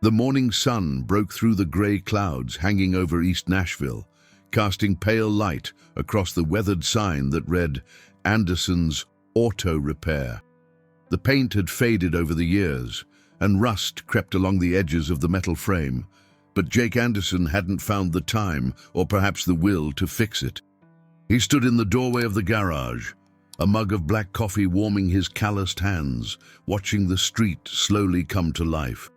The morning sun broke through the gray clouds hanging over East Nashville, casting pale light across the weathered sign that read, Anderson's Auto Repair. The paint had faded over the years, and rust crept along the edges of the metal frame, but Jake Anderson hadn't found the time, or perhaps the will, to fix it. He stood in the doorway of the garage, a mug of black coffee warming his calloused hands, watching the street slowly come to life.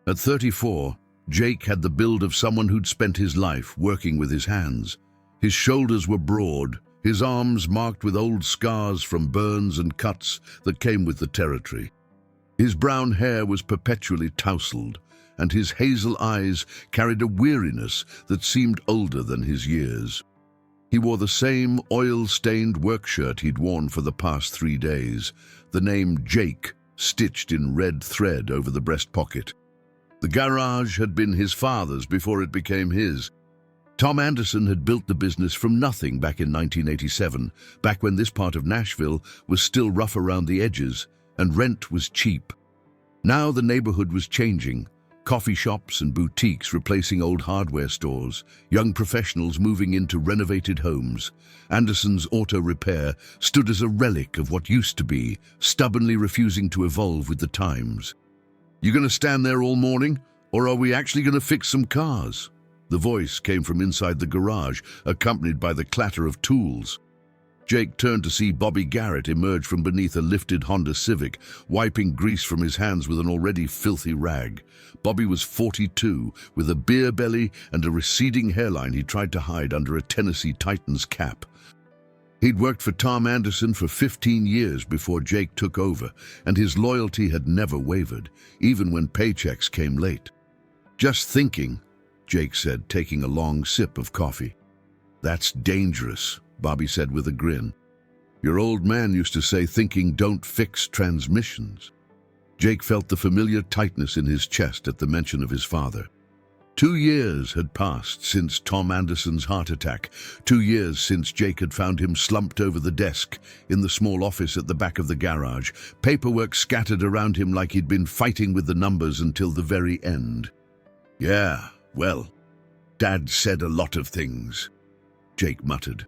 At 34, Jake had the build of someone who'd spent his life working with his hands. His shoulders were broad, his arms marked with old scars from burns and cuts that came with the territory. His brown hair was perpetually tousled, and his hazel eyes carried a weariness that seemed older than his years. He wore the same oil-stained work shirt he'd worn for the past 3 days, the name Jake stitched in red thread over the breast pocket. The garage had been his father's before it became his. Tom Anderson had built the business from nothing back in 1987, back when this part of Nashville was still rough around the edges and rent was cheap. Now the neighborhood was changing. Coffee shops and boutiques replacing old hardware stores, young professionals moving into renovated homes. Anderson's Auto Repair stood as a relic of what used to be, stubbornly refusing to evolve with the times. "You gonna stand there all morning, or are we actually gonna fix some cars?" The voice came from inside the garage, accompanied by the clatter of tools. Jake turned to see Bobby Garrett emerge from beneath a lifted Honda Civic, wiping grease from his hands with an already filthy rag. Bobby was 42, with a beer belly and a receding hairline he tried to hide under a Tennessee Titans cap. He'd worked for Tom Anderson for 15 years before Jake took over, and his loyalty had never wavered, even when paychecks came late. "Just thinking," Jake said, taking a long sip of coffee. "That's dangerous," Bobby said with a grin. "Your old man used to say thinking don't fix transmissions." Jake felt the familiar tightness in his chest at the mention of his father. 2 years had passed since Tom Anderson's heart attack, 2 years since Jake had found him slumped over the desk in the small office at the back of the garage, paperwork scattered around him like he'd been fighting with the numbers until the very end. "Yeah, well, Dad said a lot of things," Jake muttered.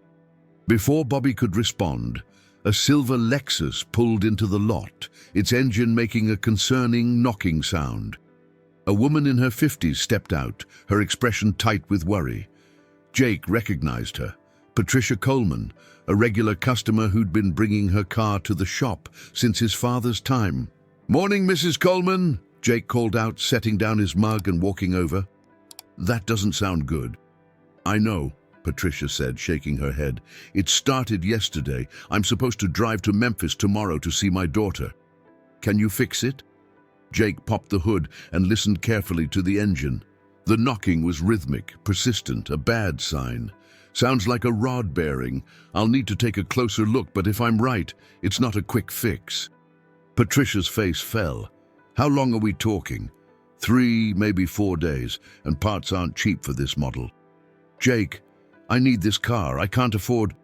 Before Bobby could respond, a silver Lexus pulled into the lot, its engine making a concerning knocking sound. A woman in her 50s stepped out, her expression tight with worry. Jake recognized her, Patricia Coleman, a regular customer who'd been bringing her car to the shop since his father's time. "Morning, Mrs. Coleman," Jake called out, setting down his mug and walking over. "That doesn't sound good." "I know," Patricia said, shaking her head. "It started yesterday. I'm supposed to drive to Memphis tomorrow to see my daughter. Can you fix it?" Jake popped the hood and listened carefully to the engine. The knocking was rhythmic, persistent, a bad sign. "Sounds like a rod bearing. I'll need to take a closer look, but if I'm right, it's not a quick fix." Patricia's face fell. "How long are we talking?" 3, maybe 4 days, and parts aren't cheap for this model." "Jake, I need this car. I can't afford—"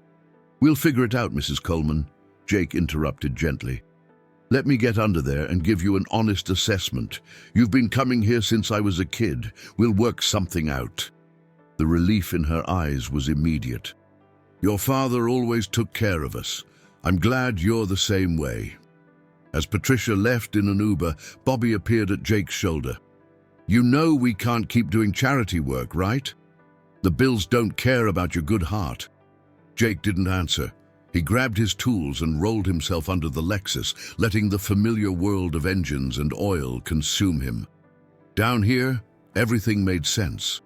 "We'll figure it out, Mrs. Coleman," Jake interrupted gently. "Let me get under there and give you an honest assessment. You've been coming here since I was a kid. We'll work something out." The relief in her eyes was immediate. "Your father always took care of us. I'm glad you're the same way." As Patricia left in an Uber, Bobby appeared at Jake's shoulder. "You know we can't keep doing charity work, right? The bills don't care about your good heart." Jake didn't answer. He grabbed his tools and rolled himself under the Lexus, letting the familiar world of engines and oil consume him. Down here, everything made sense.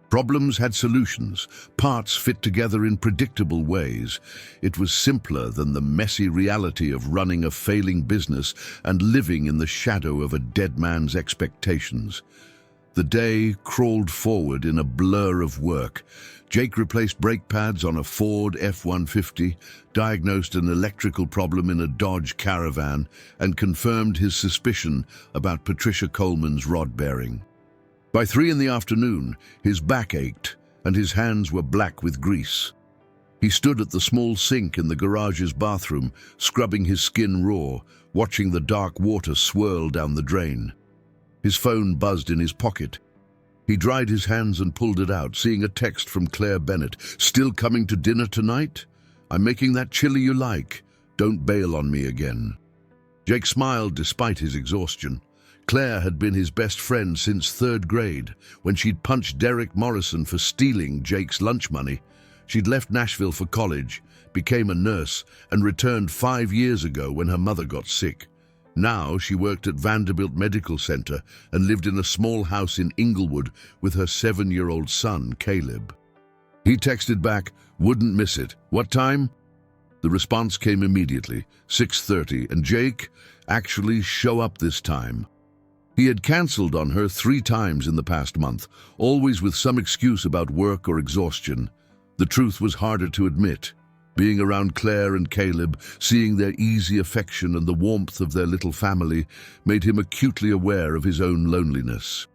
Problems had solutions, parts fit together in predictable ways. It was simpler than the messy reality of running a failing business and living in the shadow of a dead man's expectations. The day crawled forward in a blur of work. Jake replaced brake pads on a Ford F-150, diagnosed an electrical problem in a Dodge Caravan, and confirmed his suspicion about Patricia Coleman's rod bearing. By 3 in the afternoon, his back ached and his hands were black with grease. He stood at the small sink in the garage's bathroom, scrubbing his skin raw, watching the dark water swirl down the drain. His phone buzzed in his pocket. He dried his hands and pulled it out, seeing a text from Claire Bennett. "Still coming to dinner tonight? I'm making that chili you like. Don't bail on me again." Jake smiled despite his exhaustion. Claire had been his best friend since 3rd grade, when she'd punched Derek Morrison for stealing Jake's lunch money. She'd left Nashville for college, became a nurse, and returned 5 years ago when her mother got sick. Now she worked at Vanderbilt Medical Center and lived in a small house in Inglewood with her 7-year-old son, Caleb. He texted back, "Wouldn't miss it. What time?" The response came immediately, 6:30, and Jake, "Actually show up this time." He had cancelled on her 3 times in the past month, always with some excuse about work or exhaustion. The truth was harder to admit. Being around Claire and Caleb, seeing their easy affection and the warmth of their little family, made him acutely aware of his own loneliness.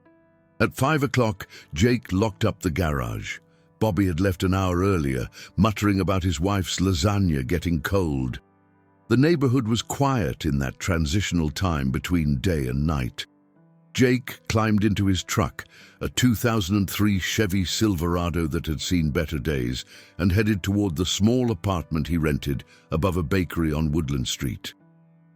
At 5 o'clock, Jake locked up the garage. Bobby had left an hour earlier, muttering about his wife's lasagna getting cold. The neighborhood was quiet in that transitional time between day and night. Jake climbed into his truck, a 2003 Chevy Silverado that had seen better days, and headed toward the small apartment he rented above a bakery on Woodland Street.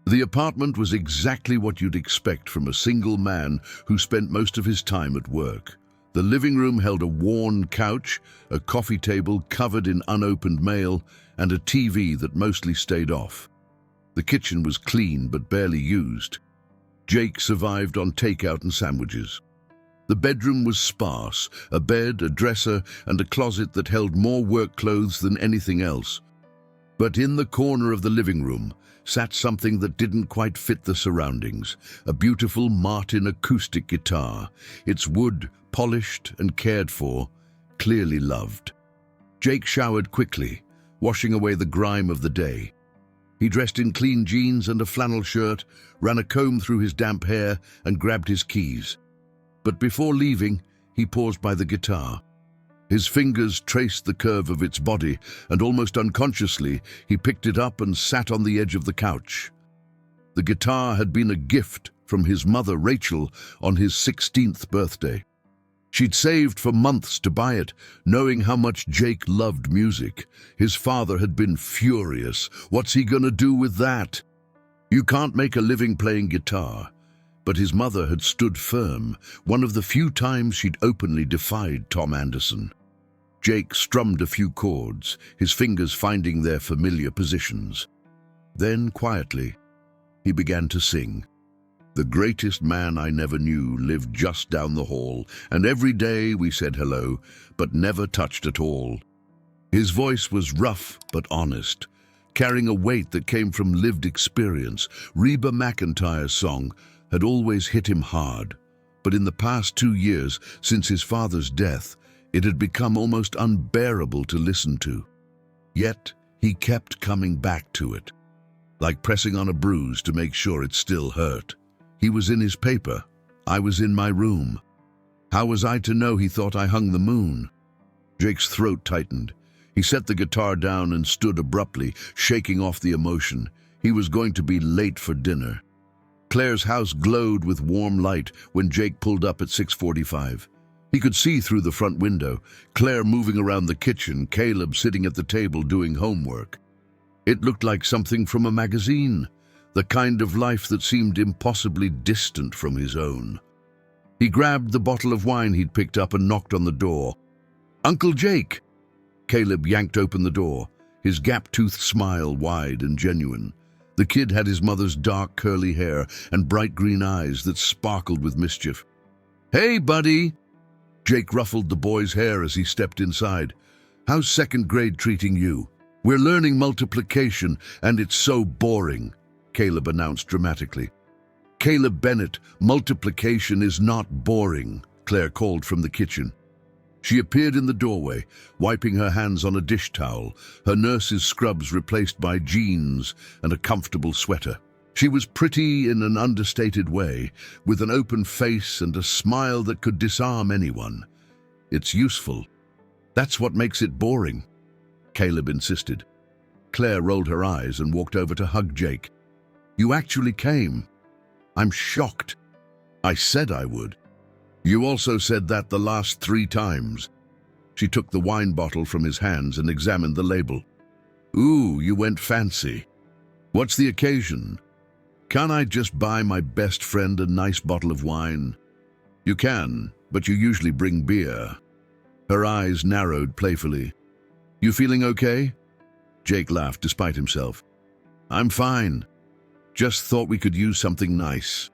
The apartment was exactly what you'd expect from a single man who spent most of his time at work. The living room held a worn couch, a coffee table covered in unopened mail, and a TV that mostly stayed off. The kitchen was clean but barely used. Jake survived on takeout and sandwiches. The bedroom was sparse, a bed, a dresser, and a closet that held more work clothes than anything else. But in the corner of the living room sat something that didn't quite fit the surroundings, a beautiful Martin acoustic guitar, its wood polished and cared for, clearly loved. Jake showered quickly, washing away the grime of the day. He dressed in clean jeans and a flannel shirt, ran a comb through his damp hair, and grabbed his keys. But before leaving, he paused by the guitar. His fingers traced the curve of its body, and almost unconsciously, he picked it up and sat on the edge of the couch. The guitar had been a gift from his mother, Rachel, on his 16th birthday. She'd saved for months to buy it, knowing how much Jake loved music. His father had been furious. What's he gonna do with that? You can't make a living playing guitar. But his mother had stood firm, one of the few times she'd openly defied Tom Anderson. Jake strummed a few chords, his fingers finding their familiar positions. Then, quietly, he began to sing. "The greatest man I never knew lived just down the hall, and every day we said hello, but never touched at all." His voice was rough but honest, carrying a weight that came from lived experience. Reba McEntire's song had always hit him hard, but in the past 2 years, since his father's death, it had become almost unbearable to listen to. Yet, he kept coming back to it, like pressing on a bruise to make sure it still hurt. He was in his paper. I was in my room. How was I to know he thought I hung the moon? Jake's throat tightened. He set the guitar down and stood abruptly, shaking off the emotion. He was going to be late for dinner. Claire's house glowed with warm light when Jake pulled up at 6:45. He could see through the front window, Claire moving around the kitchen, Caleb sitting at the table doing homework. It looked like something from a magazine, the kind of life that seemed impossibly distant from his own. He grabbed the bottle of wine he'd picked up and knocked on the door. "Uncle Jake!" Caleb yanked open the door, his gap-toothed smile wide and genuine. The kid had his mother's dark curly hair and bright green eyes that sparkled with mischief. "Hey, buddy!" Jake ruffled the boy's hair as he stepped inside. "How's 2nd grade treating you?" "We're learning multiplication, and it's so boring," Caleb announced dramatically. "Caleb Bennett, multiplication is not boring," Claire called from the kitchen. She appeared in the doorway, wiping her hands on a dish towel, her nurse's scrubs replaced by jeans and a comfortable sweater. She was pretty in an understated way, with an open face and a smile that could disarm anyone. "It's useful. That's what makes it boring," Caleb insisted. Claire rolled her eyes and walked over to hug Jake. "You actually came. I'm shocked." I said I would. You also said that the last 3 times. She took the wine bottle from his hands and examined the label. Ooh, you went fancy. What's the occasion? Can't I just buy my best friend a nice bottle of wine? You can, but you usually bring beer. Her eyes narrowed playfully. You feeling okay? Jake laughed despite himself. I'm fine. Just thought we could use something nice.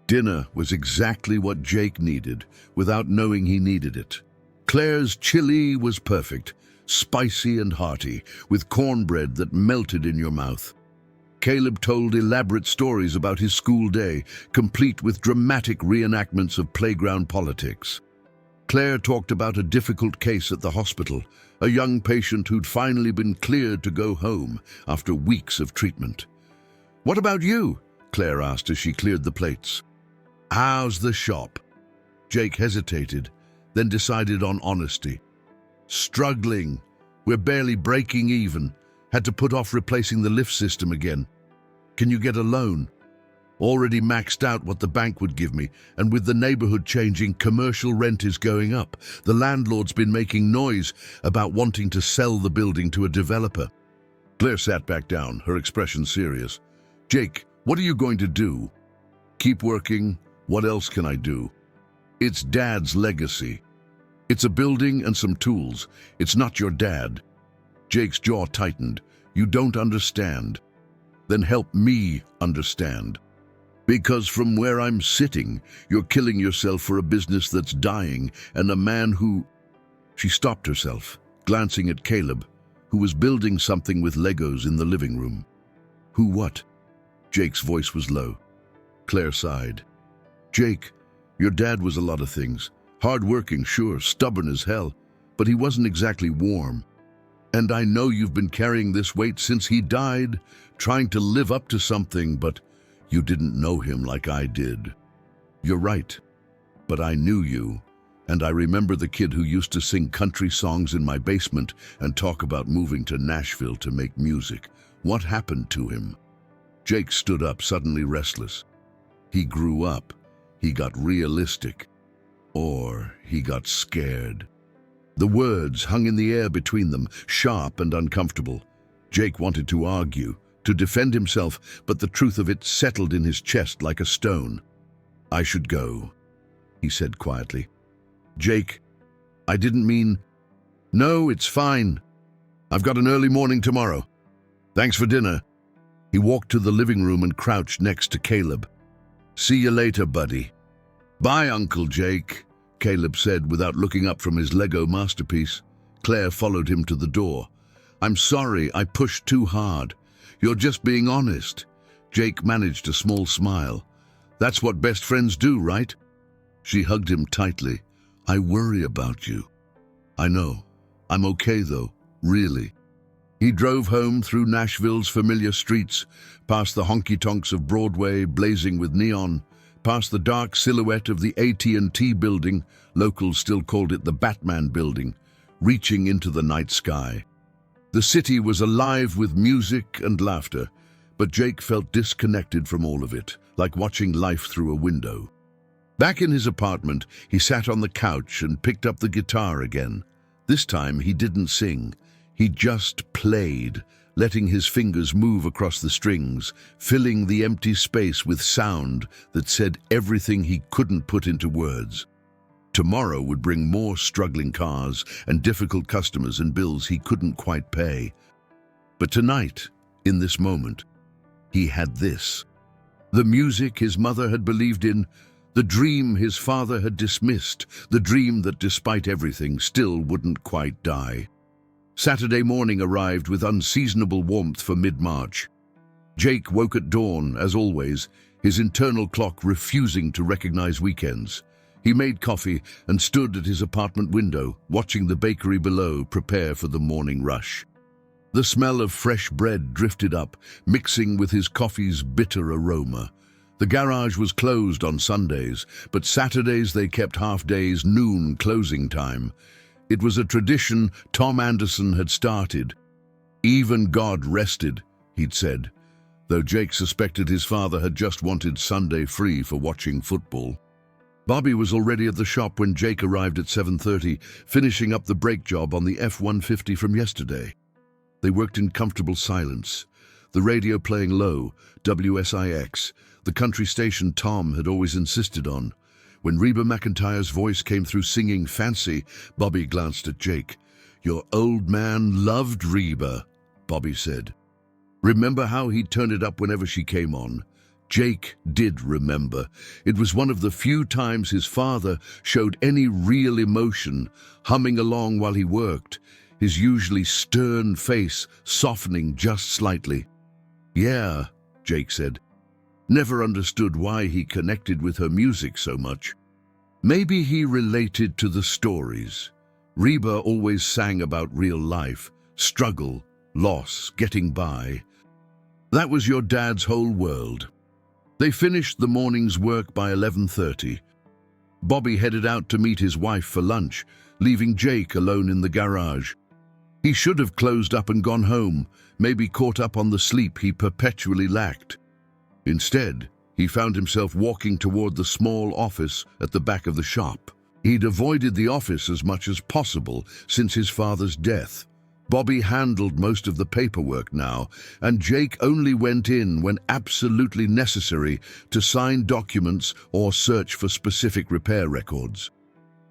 Dinner was exactly what Jake needed, without knowing he needed it. Claire's chili was perfect, spicy and hearty, with cornbread that melted in your mouth. Caleb told elaborate stories about his school day, complete with dramatic reenactments of playground politics. Claire talked about a difficult case at the hospital, a young patient who'd finally been cleared to go home after weeks of treatment. What about you? Claire asked as she cleared the plates. How's the shop? Jake hesitated, then decided on honesty. Struggling. We're barely breaking even. Had to put off replacing the lift system again. Can you get a loan? Already maxed out what the bank would give me, and with the neighborhood changing, commercial rent is going up. The landlord's been making noise about wanting to sell the building to a developer. Claire sat back down, her expression serious. Jake, what are you going to do? Keep working. What else can I do? It's Dad's legacy. It's a building and some tools. It's not your dad. Jake's jaw tightened. You don't understand. Then help me understand. Because from where I'm sitting, you're killing yourself for a business that's dying and a man who... She stopped herself, glancing at Caleb, who was building something with Legos in the living room. Who what? Jake's voice was low. Claire sighed. Jake, your dad was a lot of things. Hard-working, sure, stubborn as hell, but he wasn't exactly warm. And I know you've been carrying this weight since he died, trying to live up to something, but you didn't know him like I did. You're right, but I knew you, and I remember the kid who used to sing country songs in my basement and talk about moving to Nashville to make music. What happened to him? Jake stood up, suddenly restless. He grew up. He got realistic. Or he got scared. The words hung in the air between them, sharp and uncomfortable. Jake wanted to argue, to defend himself, but the truth of it settled in his chest like a stone. I should go, he said quietly. Jake, I didn't mean... No, it's fine. I've got an early morning tomorrow. Thanks for dinner. He walked to the living room and crouched next to Caleb. See you later, buddy. Bye, Uncle Jake, Caleb said without looking up from his Lego masterpiece. Claire followed him to the door. I'm sorry, I pushed too hard. You're just being honest. Jake managed a small smile. That's what best friends do, right? She hugged him tightly. I worry about you. I know. I'm okay, though, really. He drove home through Nashville's familiar streets, past the honky-tonks of Broadway blazing with neon, past the dark silhouette of the AT&T building, locals still called it the Batman building, reaching into the night sky. The city was alive with music and laughter, but Jake felt disconnected from all of it, like watching life through a window. Back in his apartment, he sat on the couch and picked up the guitar again. This time he didn't sing. He just played, letting his fingers move across the strings, filling the empty space with sound that said everything he couldn't put into words. Tomorrow would bring more struggling cars and difficult customers and bills he couldn't quite pay. But tonight, in this moment, he had this. The music his mother had believed in, the dream his father had dismissed, the dream that despite everything still wouldn't quite die. Saturday morning arrived with unseasonable warmth for mid-March. Jake woke at dawn, as always, his internal clock refusing to recognize weekends. He made coffee and stood at his apartment window, watching the bakery below prepare for the morning rush. The smell of fresh bread drifted up, mixing with his coffee's bitter aroma. The garage was closed on Sundays, but Saturdays they kept half-days, noon closing time. It was a tradition Tom Anderson had started. Even God rested, he'd said. though Jake suspected his father had just wanted Sunday free for watching football. Bobby was already at the shop when Jake arrived at 7:30, finishing up the brake job on the F-150 from yesterday. They worked in comfortable silence, the radio playing low, WSIX, the country station Tom had always insisted on. When Reba McEntire's voice came through singing Fancy, Bobby glanced at Jake. "Your old man loved Reba," Bobby said. Remember how he'd turn it up whenever she came on? Jake did remember. It was one of the few times his father showed any real emotion, humming along while he worked, his usually stern face softening just slightly. "Yeah," Jake said. Never understood why he connected with her music so much. Maybe he related to the stories. Reba always sang about real life, struggle, loss, getting by. That was your dad's whole world. They finished the morning's work by 11:30. Bobby headed out to meet his wife for lunch, leaving Jake alone in the garage. He should have closed up and gone home, maybe caught up on the sleep he perpetually lacked. Instead, he found himself walking toward the small office at the back of the shop. He'd avoided the office as much as possible since his father's death. Bobby handled most of the paperwork now, and Jake only went in when absolutely necessary to sign documents or search for specific repair records.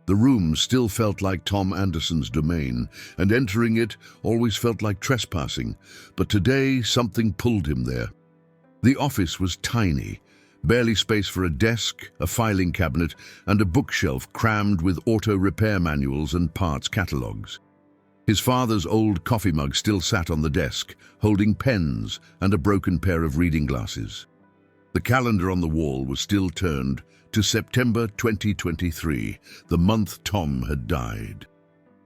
The room still felt like Tom Anderson's domain, and entering it always felt like trespassing, but today something pulled him there. The office was tiny, barely space for a desk, a filing cabinet, and a bookshelf crammed with auto repair manuals and parts catalogs. His father's old coffee mug still sat on the desk, holding pens and a broken pair of reading glasses. The calendar on the wall was still turned to September 2023, the month Tom had died.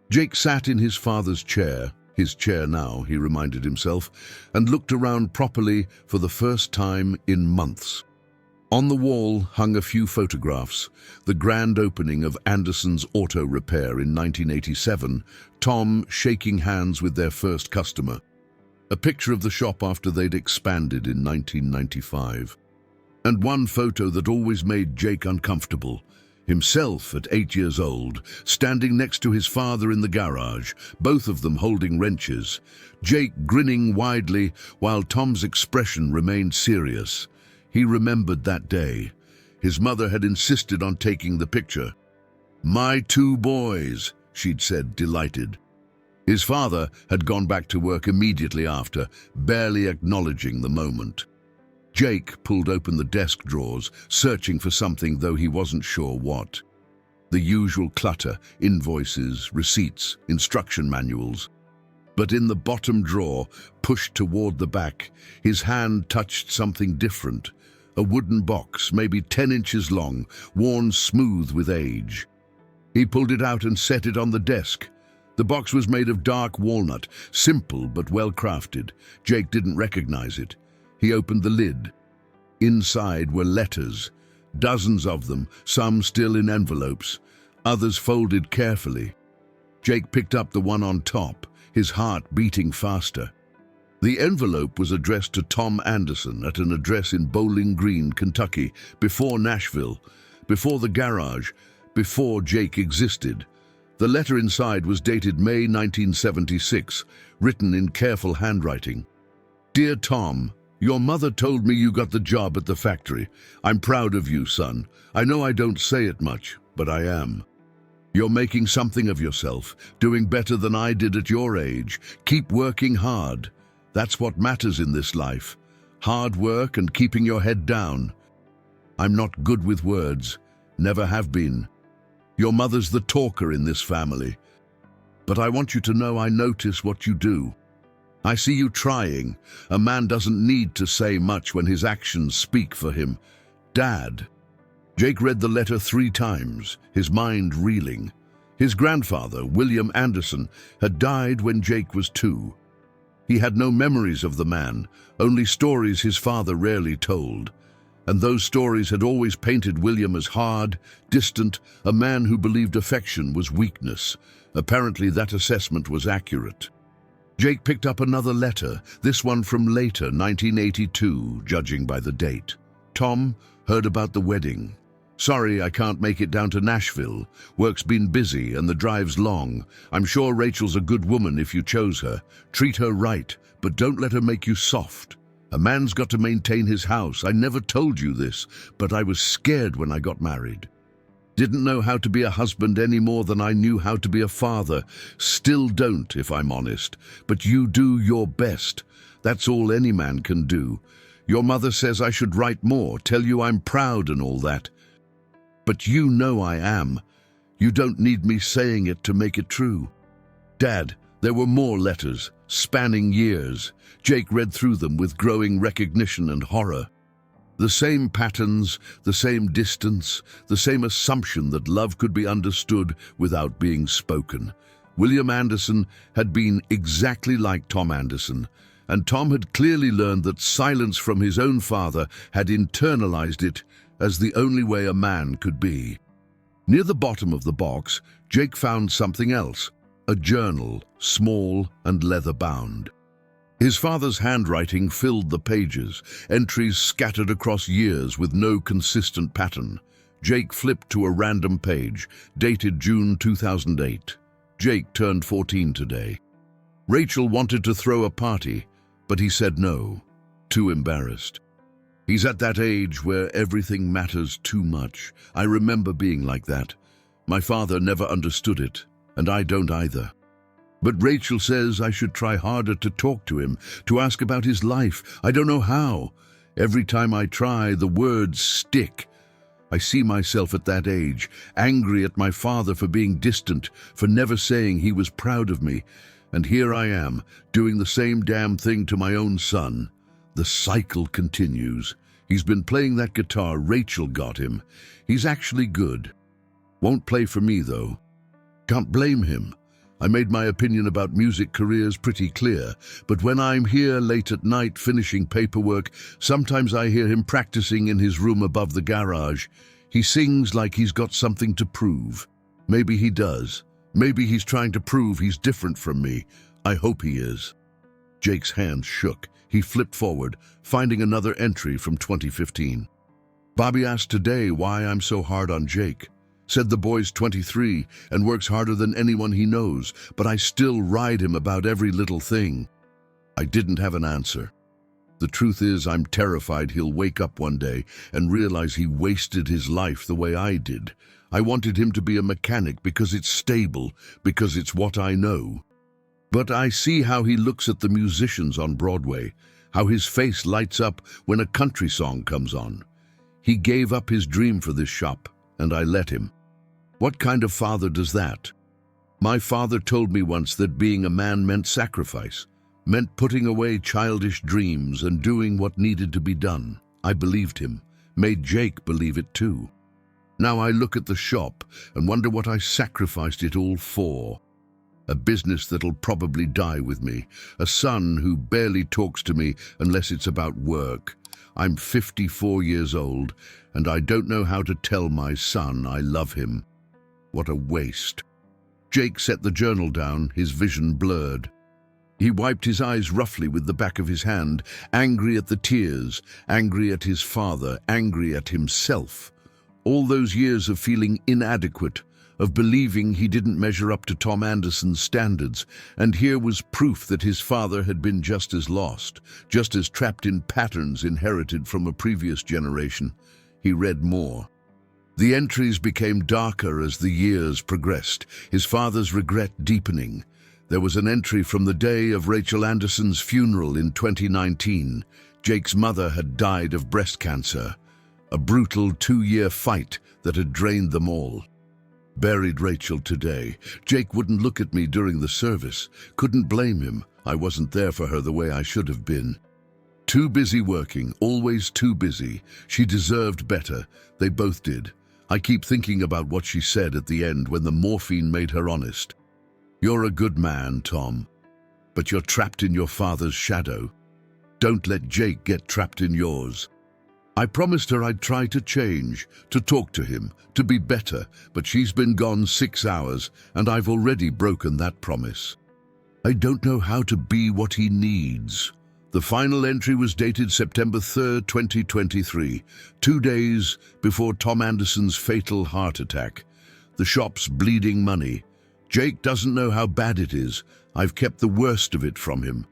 Jake sat in his father's chair, his chair now, he reminded himself, and looked around properly for the first time in months. On the wall hung a few photographs, the grand opening of Anderson's Auto Repair in 1987, Tom shaking hands with their first customer, a picture of the shop after they'd expanded in 1995, and one photo that always made Jake uncomfortable, himself at 8 years old, standing next to his father in the garage, both of them holding wrenches, Jake grinning widely while Tom's expression remained serious. He remembered that day. His mother had insisted on taking the picture. "My two boys," she'd said, delighted. His father had gone back to work immediately after, barely acknowledging the moment. Jake pulled open the desk drawers, searching for something, though he wasn't sure what. The usual clutter, invoices, receipts, instruction manuals. But in the bottom drawer, pushed toward the back, his hand touched something different. A wooden box, maybe 10 inches long, worn smooth with age. He pulled it out and set it on the desk. The box was made of dark walnut, simple but well crafted. Jake didn't recognize it. He opened the lid. Inside were letters, dozens of them, some still in envelopes, others folded carefully. Jake picked up the one on top, his heart beating faster. The envelope was addressed to Tom Anderson at an address in Bowling Green, Kentucky, before Nashville, before the garage, before Jake existed. The letter inside was dated May 1976, written in careful handwriting. "Dear Tom, your mother told me you got the job at the factory. I'm proud of you, son. I know I don't say it much, but I am. You're making something of yourself, doing better than I did at your age. Keep working hard. That's what matters in this life. Hard work and keeping your head down. I'm not good with words, never have been. Your mother's the talker in this family. But I want you to know I notice what you do. I see you trying. A man doesn't need to say much when his actions speak for him. Dad." Jake read the letter 3 times, his mind reeling. His grandfather, William Anderson, had died when Jake was 2. He had no memories of the man, only stories his father rarely told. And those stories had always painted William as hard, distant, a man who believed affection was weakness. Apparently that assessment was accurate. Jake picked up another letter, this one from later, 1982, judging by the date. Tom, heard about the wedding. Sorry, I can't make it down to Nashville. Work's been busy and the drive's long. I'm sure Rachel's a good woman if you chose her. Treat her right, but don't let her make you soft. A man's got to maintain his house. I never told you this, but I was scared when I got married. Didn't know how to be a husband any more than I knew how to be a father. Still don't, if I'm honest. But you do your best. That's all any man can do. Your mother says I should write more, tell you I'm proud and all that. But you know I am. You don't need me saying it to make it true. Dad, there were more letters, spanning years. Jake read through them with growing recognition and horror. The same patterns, the same distance, the same assumption that love could be understood without being spoken. William Anderson had been exactly like Tom Anderson, and Tom had clearly learned that silence from his own father had internalized it as the only way a man could be. Near the bottom of the box, Jake found something else, a journal, small and leather-bound. His father's handwriting filled the pages, entries scattered across years with no consistent pattern. Jake flipped to a random page, dated June 2008. Jake turned 14 today. Rachel wanted to throw a party, but he said no, too embarrassed. He's at that age where everything matters too much. I remember being like that. My father never understood it, and I don't either. But Rachel says I should try harder to talk to him, to ask about his life. I don't know how. Every time I try, the words stick. I see myself at that age, angry at my father for being distant, for never saying he was proud of me. And here I am, doing the same damn thing to my own son. The cycle continues. He's been playing that guitar Rachel got him. He's actually good. Won't play for me, though. Can't blame him. I made my opinion about music careers pretty clear, but when I'm here late at night finishing paperwork, sometimes I hear him practicing in his room above the garage. He sings like he's got something to prove. Maybe he does. Maybe he's trying to prove he's different from me. I hope he is. Jake's hands shook. He flipped forward, finding another entry from 2015. Bobby asked today why I'm so hard on Jake. Said the boy's 23 and works harder than anyone he knows, but I still ride him about every little thing. I didn't have an answer. The truth is, I'm terrified he'll wake up one day and realize he wasted his life the way I did. I wanted him to be a mechanic because it's stable, because it's what I know. But I see how he looks at the musicians on Broadway, how his face lights up when a country song comes on. He gave up his dream for this shop, and I let him. What kind of father does that? My father told me once that being a man meant sacrifice, meant putting away childish dreams and doing what needed to be done. I believed him, made Jake believe it too. Now I look at the shop and wonder what I sacrificed it all for. A business that'll probably die with me, a son who barely talks to me unless it's about work. I'm 54 years old, and I don't know how to tell my son I love him. What a waste. Jake set the journal down, his vision blurred. He wiped his eyes roughly with the back of his hand, angry at the tears, angry at his father, angry at himself. All those years of feeling inadequate, of believing he didn't measure up to Tom Anderson's standards, and here was proof that his father had been just as lost, just as trapped in patterns inherited from a previous generation. He read more. The entries became darker as the years progressed, his father's regret deepening. There was an entry from the day of Rachel Anderson's funeral in 2019. Jake's mother had died of breast cancer, a brutal 2-year fight that had drained them all. Buried Rachel today. Jake wouldn't look at me during the service. Couldn't blame him. I wasn't there for her the way I should have been. Too busy working, always too busy. She deserved better. They both did. I keep thinking about what she said at the end when the morphine made her honest. You're a good man, Tom, but you're trapped in your father's shadow. Don't let Jake get trapped in yours. I promised her I'd try to change, to talk to him, to be better, but she's been gone 6 hours, and I've already broken that promise. I don't know how to be what he needs. The final entry was dated September 3rd, 2023, 2 days before Tom Anderson's fatal heart attack. The shop's bleeding money. Jake doesn't know how bad it is. I've kept the worst of it from him.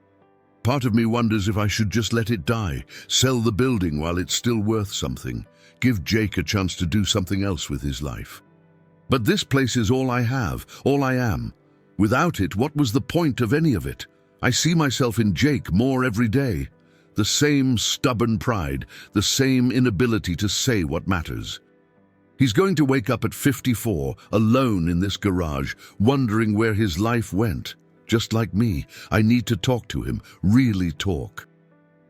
Part of me wonders if I should just let it die, sell the building while it's still worth something, give Jake a chance to do something else with his life. But this place is all I have, all I am. Without it, what was the point of any of it? I see myself in Jake more every day. The same stubborn pride, the same inability to say what matters. He's going to wake up at 54, alone in this garage, wondering where his life went. Just like me, I need to talk to him, really talk.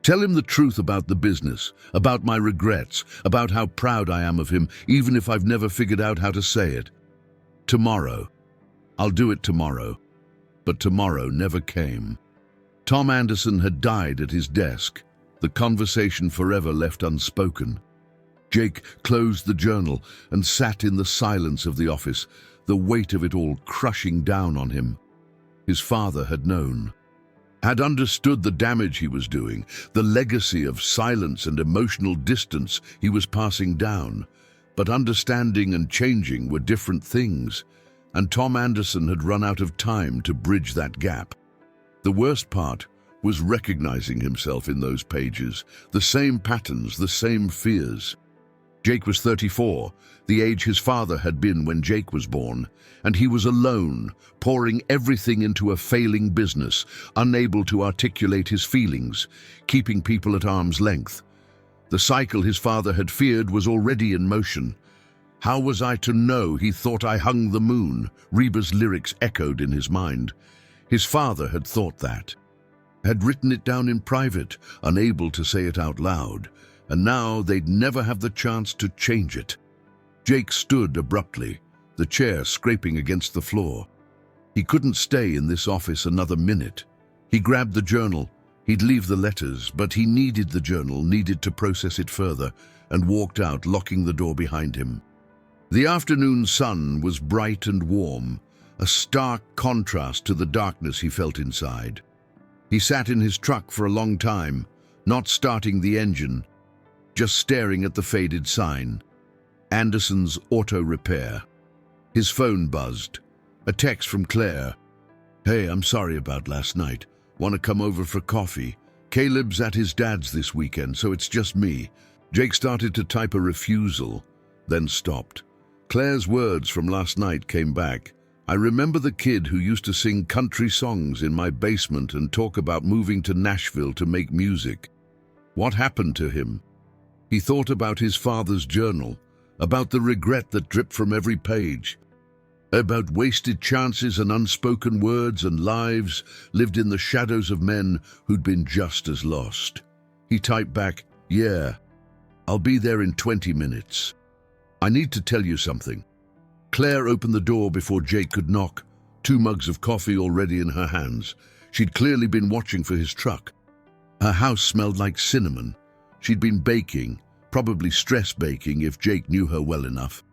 Tell him the truth about the business, about my regrets, about how proud I am of him, even if I've never figured out how to say it. Tomorrow. I'll do it tomorrow. But tomorrow never came. Tom Anderson had died at his desk, the conversation forever left unspoken. Jake closed the journal and sat in the silence of the office, the weight of it all crushing down on him. His father had known, had understood the damage he was doing, the legacy of silence and emotional distance he was passing down. But understanding and changing were different things, and Tom Anderson had run out of time to bridge that gap. The worst part was recognizing himself in those pages, the same patterns, the same fears. Jake was 34, the age his father had been when Jake was born, and he was alone, pouring everything into a failing business, unable to articulate his feelings, keeping people at arm's length. The cycle his father had feared was already in motion. How was I to know he thought I hung the moon? Reba's lyrics echoed in his mind. His father had thought that, had written it down in private, unable to say it out loud. And now they'd never have the chance to change it. Jake stood abruptly, the chair scraping against the floor. He couldn't stay in this office another minute. He grabbed the journal. He'd leave the letters, but he needed the journal, needed to process it further, and walked out, locking the door behind him. The afternoon sun was bright and warm, a stark contrast to the darkness he felt inside. He sat in his truck for a long time, not starting the engine, just staring at the faded sign. Anderson's Auto Repair. His phone buzzed. A text from Claire. Hey, I'm sorry about last night. Want to come over for coffee? Caleb's at his dad's this weekend, so it's just me. Jake started to type a refusal, then stopped. Claire's words from last night came back. I remember the kid who used to sing country songs in my basement and talk about moving to Nashville to make music. What happened to him? He thought about his father's journal, about the regret that dripped from every page, about wasted chances and unspoken words and lives lived in the shadows of men who'd been just as lost. He typed back, yeah, I'll be there in 20 minutes. I need to tell you something. Claire opened the door before Jake could knock, 2 mugs of coffee already in her hands. She'd clearly been watching for his truck. Her house smelled like cinnamon. She'd been baking, probably stress baking if Jake knew her well enough.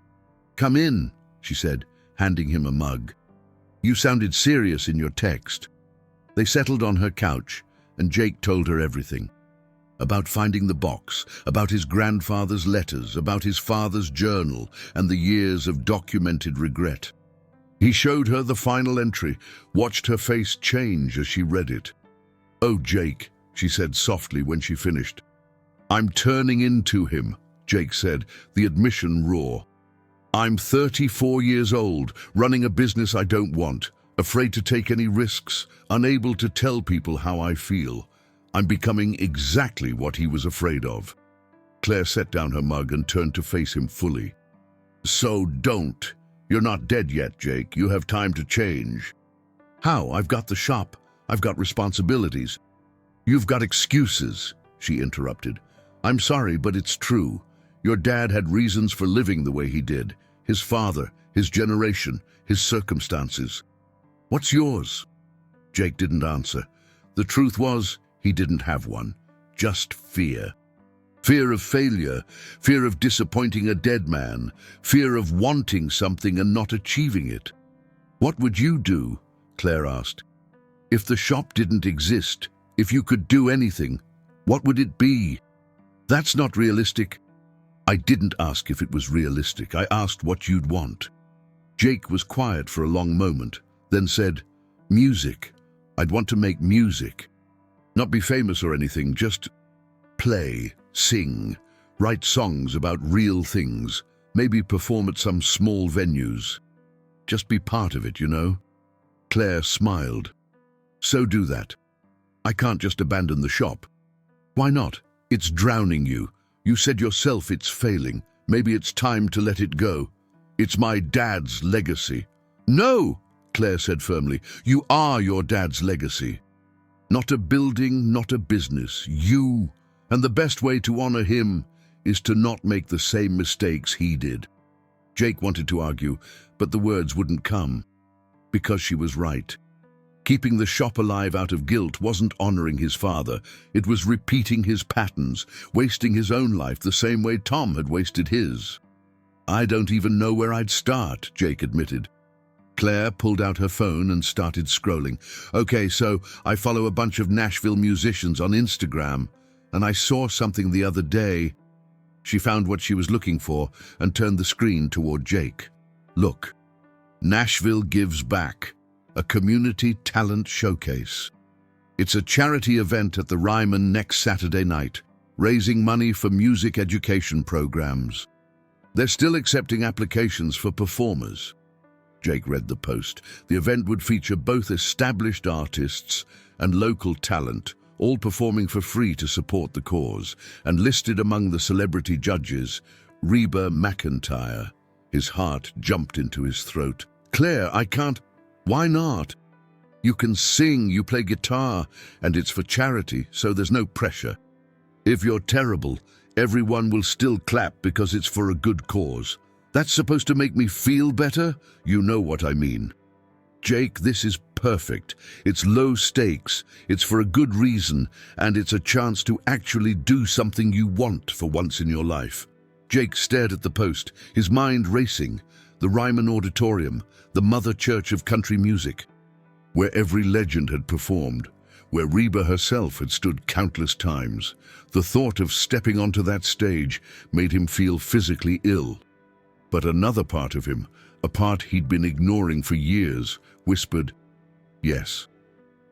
Come in, she said, handing him a mug. You sounded serious in your text. They settled on her couch, and Jake told her everything. About finding the box, about his grandfather's letters, about his father's journal, and the years of documented regret. He showed her the final entry, watched her face change as she read it. Oh, Jake, she said softly when she finished. I'm turning into him, Jake said, the admission raw. I'm 34 years old, running a business I don't want, afraid to take any risks, unable to tell people how I feel. I'm becoming exactly what he was afraid of. Claire set down her mug and turned to face him fully. So don't. You're not dead yet, Jake. You have time to change. How? I've got the shop. I've got responsibilities. You've got excuses, she interrupted. I'm sorry, but it's true. Your dad had reasons for living the way he did. His father, his generation, his circumstances. What's yours? Jake didn't answer. The truth was, he didn't have one. Just fear. Fear of failure, fear of disappointing a dead man, fear of wanting something and not achieving it. What would you do? Claire asked. If the shop didn't exist, if you could do anything, what would it be? That's not realistic. I didn't ask if it was realistic. I asked what you'd want. Jake was quiet for a long moment, then said, music. I'd want to make music. Not be famous or anything, just play, sing, write songs about real things, maybe perform at some small venues. Just be part of it, you know? Claire smiled. So do that. I can't just abandon the shop. Why not? It's drowning you. You said yourself it's failing. Maybe it's time to let it go. It's my dad's legacy. No, Claire said firmly. You are your dad's legacy. Not a building, not a business. You. And the best way to honor him is to not make the same mistakes he did. Jake wanted to argue, but the words wouldn't come. Because she was right. Keeping the shop alive out of guilt wasn't honoring his father. It was repeating his patterns, wasting his own life the same way Tom had wasted his. I don't even know where I'd start, Jake admitted. Claire pulled out her phone and started scrolling. Okay, so I follow a bunch of Nashville musicians on Instagram, and I saw something the other day. She found what she was looking for and turned the screen toward Jake. Look, Nashville Gives Back, a community talent showcase. It's a charity event at the Ryman next Saturday night, raising money for music education programs. They're still accepting applications for performers. Jake read the post. The event would feature both established artists and local talent, all performing for free to support the cause, and listed among the celebrity judges, Reba McEntire. His heart jumped into his throat. Claire, I can't. Why not? You can sing, you play guitar, and it's for charity, so there's no pressure. If you're terrible, everyone will still clap because it's for a good cause. That's supposed to make me feel better? You know what I mean. Jake, this is perfect. It's low stakes, it's for a good reason, and it's a chance to actually do something you want for once in your life. Jake stared at the post, his mind racing. The Ryman Auditorium, the mother church of country music, where every legend had performed, where Reba herself had stood countless times. The thought of stepping onto that stage made him feel physically ill. But another part of him, a part he'd been ignoring for years, whispered, yes.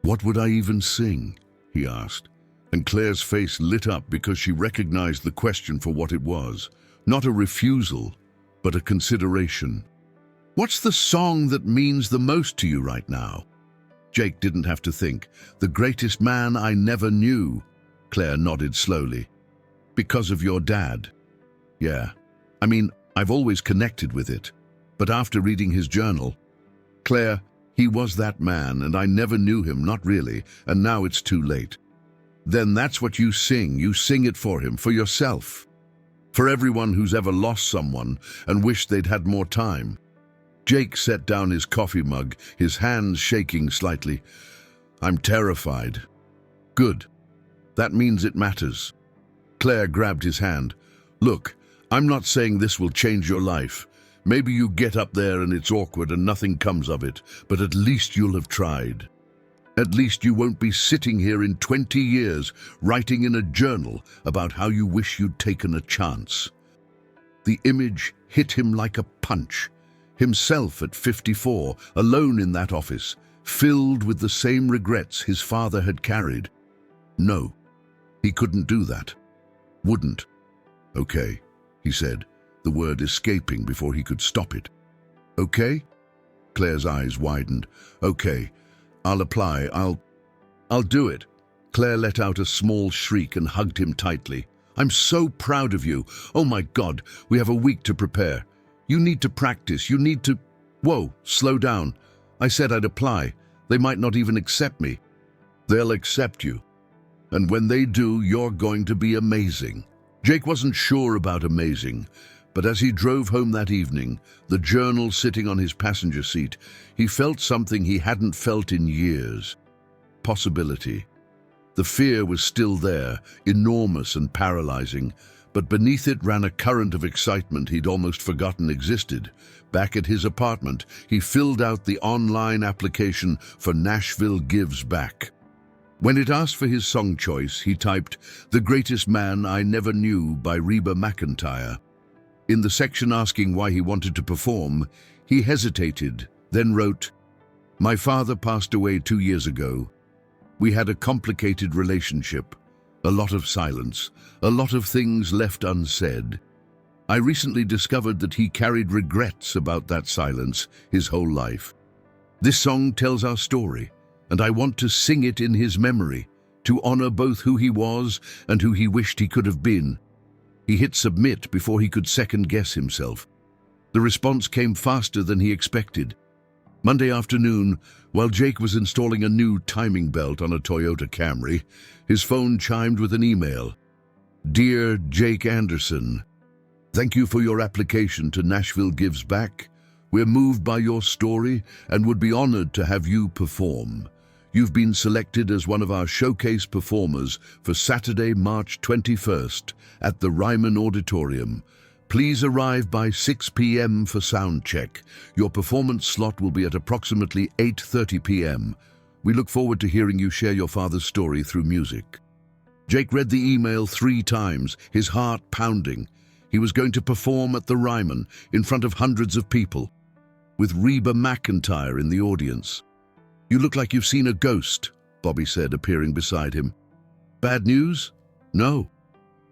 What would I even sing? He asked. And Claire's face lit up because she recognized the question for what it was. Not a refusal, but a consideration. What's the song that means the most to you right now? Jake didn't have to think. The greatest man I never knew. Claire nodded slowly. Because of your dad. Yeah. I mean, I've always connected with it. But after reading his journal, Claire, he was that man and I never knew him, not really, and now it's too late. Then that's what you sing it for him, for yourself. For everyone who's ever lost someone and wished they'd had more time. Jake set down his coffee mug, his hands shaking slightly. I'm terrified. Good. That means it matters. Claire grabbed his hand. Look, I'm not saying this will change your life. Maybe you get up there and it's awkward and nothing comes of it, but at least you'll have tried. At least you won't be sitting here in 20 years writing in a journal about how you wish you'd taken a chance. The image hit him like a punch. Himself at 54, alone in that office, filled with the same regrets his father had carried. No, he couldn't do that. Wouldn't. Okay, he said, the word escaping before he could stop it. Okay? Claire's eyes widened. Okay. I'll apply. I'll do it. Claire let out a small shriek and hugged him tightly. I'm so proud of you. Oh my God, we have a week to prepare. You need to practice. You need to... Whoa, slow down. I said I'd apply. They might not even accept me. They'll accept you. And when they do, you're going to be amazing. Jake wasn't sure about amazing, but as he drove home that evening, the journal sitting on his passenger seat, he felt something he hadn't felt in years. Possibility. The fear was still there, enormous and paralyzing, But beneath it ran a current of excitement he'd almost forgotten existed. Back at his apartment, he filled out the online application for Nashville Gives Back. When it asked for his song choice, he typed, "The Greatest Man I Never Knew" by Reba McEntire. In the section asking why he wanted to perform, he hesitated, then wrote, "My father passed away 2 years ago. We had a complicated relationship, a lot of silence, a lot of things left unsaid. I recently discovered that he carried regrets about that silence his whole life. This song tells our story, and I want to sing it in his memory, to honor both who he was and who he wished he could have been." He hit submit before he could second-guess himself. The response came faster than he expected. Monday afternoon, while Jake was installing a new timing belt on a Toyota Camry, his phone chimed with an email. "Dear Jake Anderson, thank you for your application to Nashville Gives Back. We're moved by your story and would be honored to have you perform. You've been selected as one of our showcase performers for Saturday, March 21st at the Ryman Auditorium. Please arrive by 6 p.m. for sound check. Your performance slot will be at approximately 8:30 p.m. We look forward to hearing you share your father's story through music." Jake read the email 3 times, his heart pounding. He was going to perform at the Ryman in front of hundreds of people, with Reba McEntire in the audience. "You look like you've seen a ghost," Bobby said, appearing beside him. "Bad news?" "No.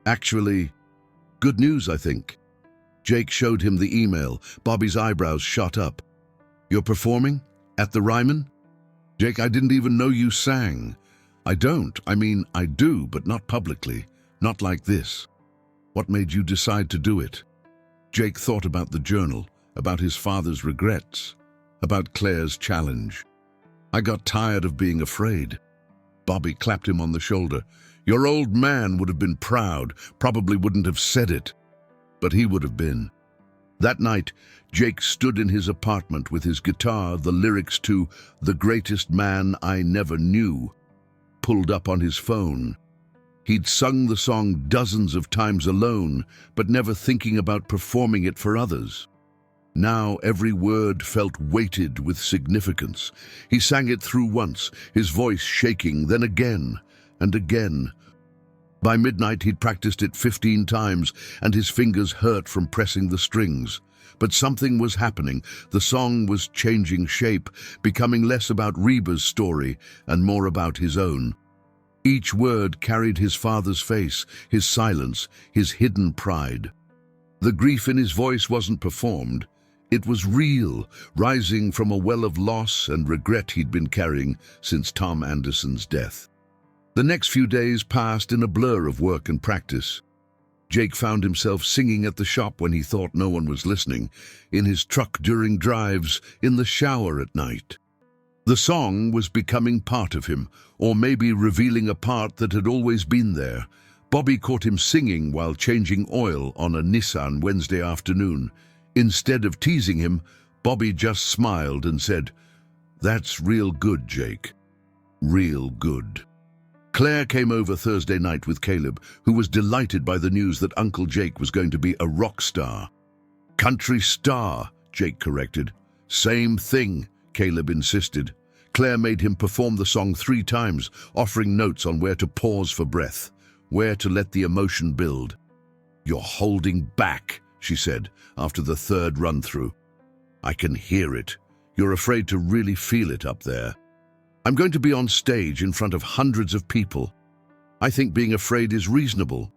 Actually, good news, I think." Jake showed him the email. Bobby's eyebrows shot up. "You're performing? At the Ryman?" "Jake, I didn't even know you sang." "I don't. I mean, I do, but not publicly. Not like this." "What made you decide to do it?" Jake thought about the journal, about his father's regrets, about Claire's challenge. "I got tired of being afraid." Bobby clapped him on the shoulder. "Your old man would have been proud, probably wouldn't have said it, but he would have been." That night, Jake stood in his apartment with his guitar, the lyrics to "The Greatest Man I Never Knew" pulled up on his phone. He'd sung the song dozens of times alone, but never thinking about performing it for others. Now every word felt weighted with significance. He sang it through once, his voice shaking, then again and again. By midnight he'd practiced it 15 times, and his fingers hurt from pressing the strings. But something was happening. The song was changing shape, becoming less about Reba's story and more about his own. Each word carried his father's face, his silence, his hidden pride. The grief in his voice wasn't performed. It was real, rising from a well of loss and regret he'd been carrying since Tom Anderson's death. The next few days passed in a blur of work and practice. Jake found himself singing at the shop when he thought no one was listening, in his truck during drives, in the shower at night. The song was becoming part of him, or maybe revealing a part that had always been there. Bobby caught him singing while changing oil on a Nissan Wednesday afternoon. Instead of teasing him, Bobby just smiled and said, "That's real good, Jake. Real good." Claire came over Thursday night with Caleb, who was delighted by the news that Uncle Jake was going to be a rock star. "Country star," Jake corrected. "Same thing," Caleb insisted. Claire made him perform the song 3 times, offering notes on where to pause for breath, where to let the emotion build. "You're holding back," she said, after the 3rd run-through. "I can hear it. You're afraid to really feel it up there." "I'm going to be on stage in front of hundreds of people. I think being afraid is reasonable."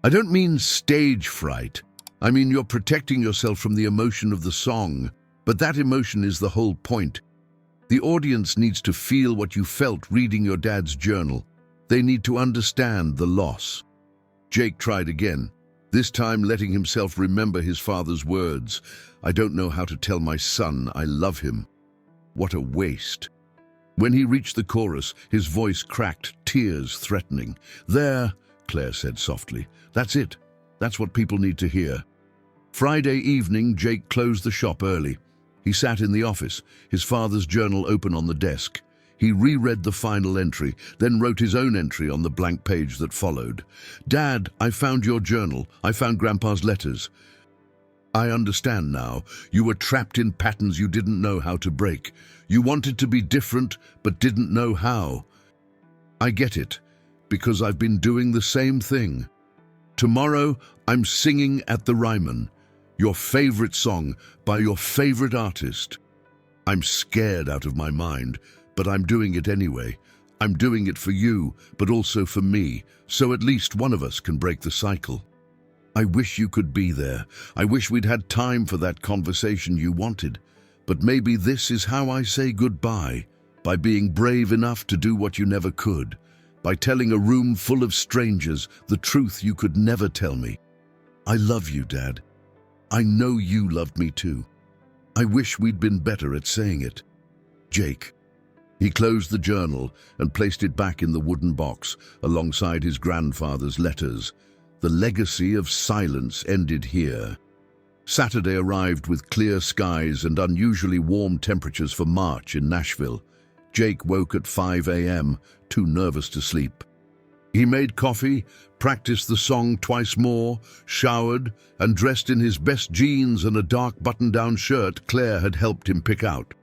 "I don't mean stage fright. I mean you're protecting yourself from the emotion of the song, but that emotion is the whole point. The audience needs to feel what you felt reading your dad's journal. They need to understand the loss." Jake tried again, this time letting himself remember his father's words. "I don't know how to tell my son I love him. What a waste." When he reached the chorus, his voice cracked, tears threatening. "There," Claire said softly. "That's it. That's what people need to hear." Friday evening, Jake closed the shop early. He sat in the office, his father's journal open on the desk. He reread the final entry, then wrote his own entry on the blank page that followed. "Dad, I found your journal. I found Grandpa's letters. I understand now. You were trapped in patterns you didn't know how to break. You wanted to be different, but didn't know how. I get it, because I've been doing the same thing. Tomorrow, I'm singing at the Ryman, your favorite song by your favorite artist. I'm scared out of my mind, but I'm doing it anyway. I'm doing it for you, but also for me, so at least one of us can break the cycle. I wish you could be there. I wish we'd had time for that conversation you wanted. But maybe this is how I say goodbye, by being brave enough to do what you never could, by telling a room full of strangers the truth you could never tell me. I love you, Dad. I know you loved me too. I wish we'd been better at saying it. Jake." He closed the journal and placed it back in the wooden box alongside his grandfather's letters. The legacy of silence ended here. Saturday arrived with clear skies and unusually warm temperatures for March in Nashville. Jake woke at 5 a.m., too nervous to sleep. He made coffee, practiced the song twice more, showered, and dressed in his best jeans and a dark button-down shirt Claire had helped him pick out.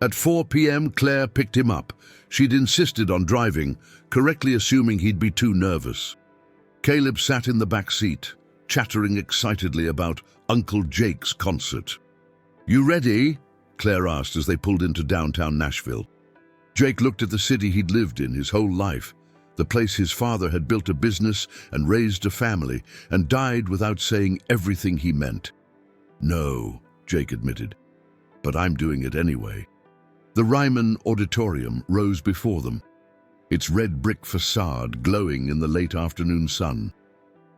At 4 p.m., Claire picked him up. She'd insisted on driving, correctly assuming he'd be too nervous. Caleb sat in the back seat, chattering excitedly about Uncle Jake's concert. "You ready?" Claire asked as they pulled into downtown Nashville. Jake looked at the city he'd lived in his whole life, the place his father had built a business and raised a family, and died without saying everything he meant. "No," Jake admitted, "but I'm doing it anyway." The Ryman Auditorium rose before them, its red brick facade glowing in the late afternoon sun.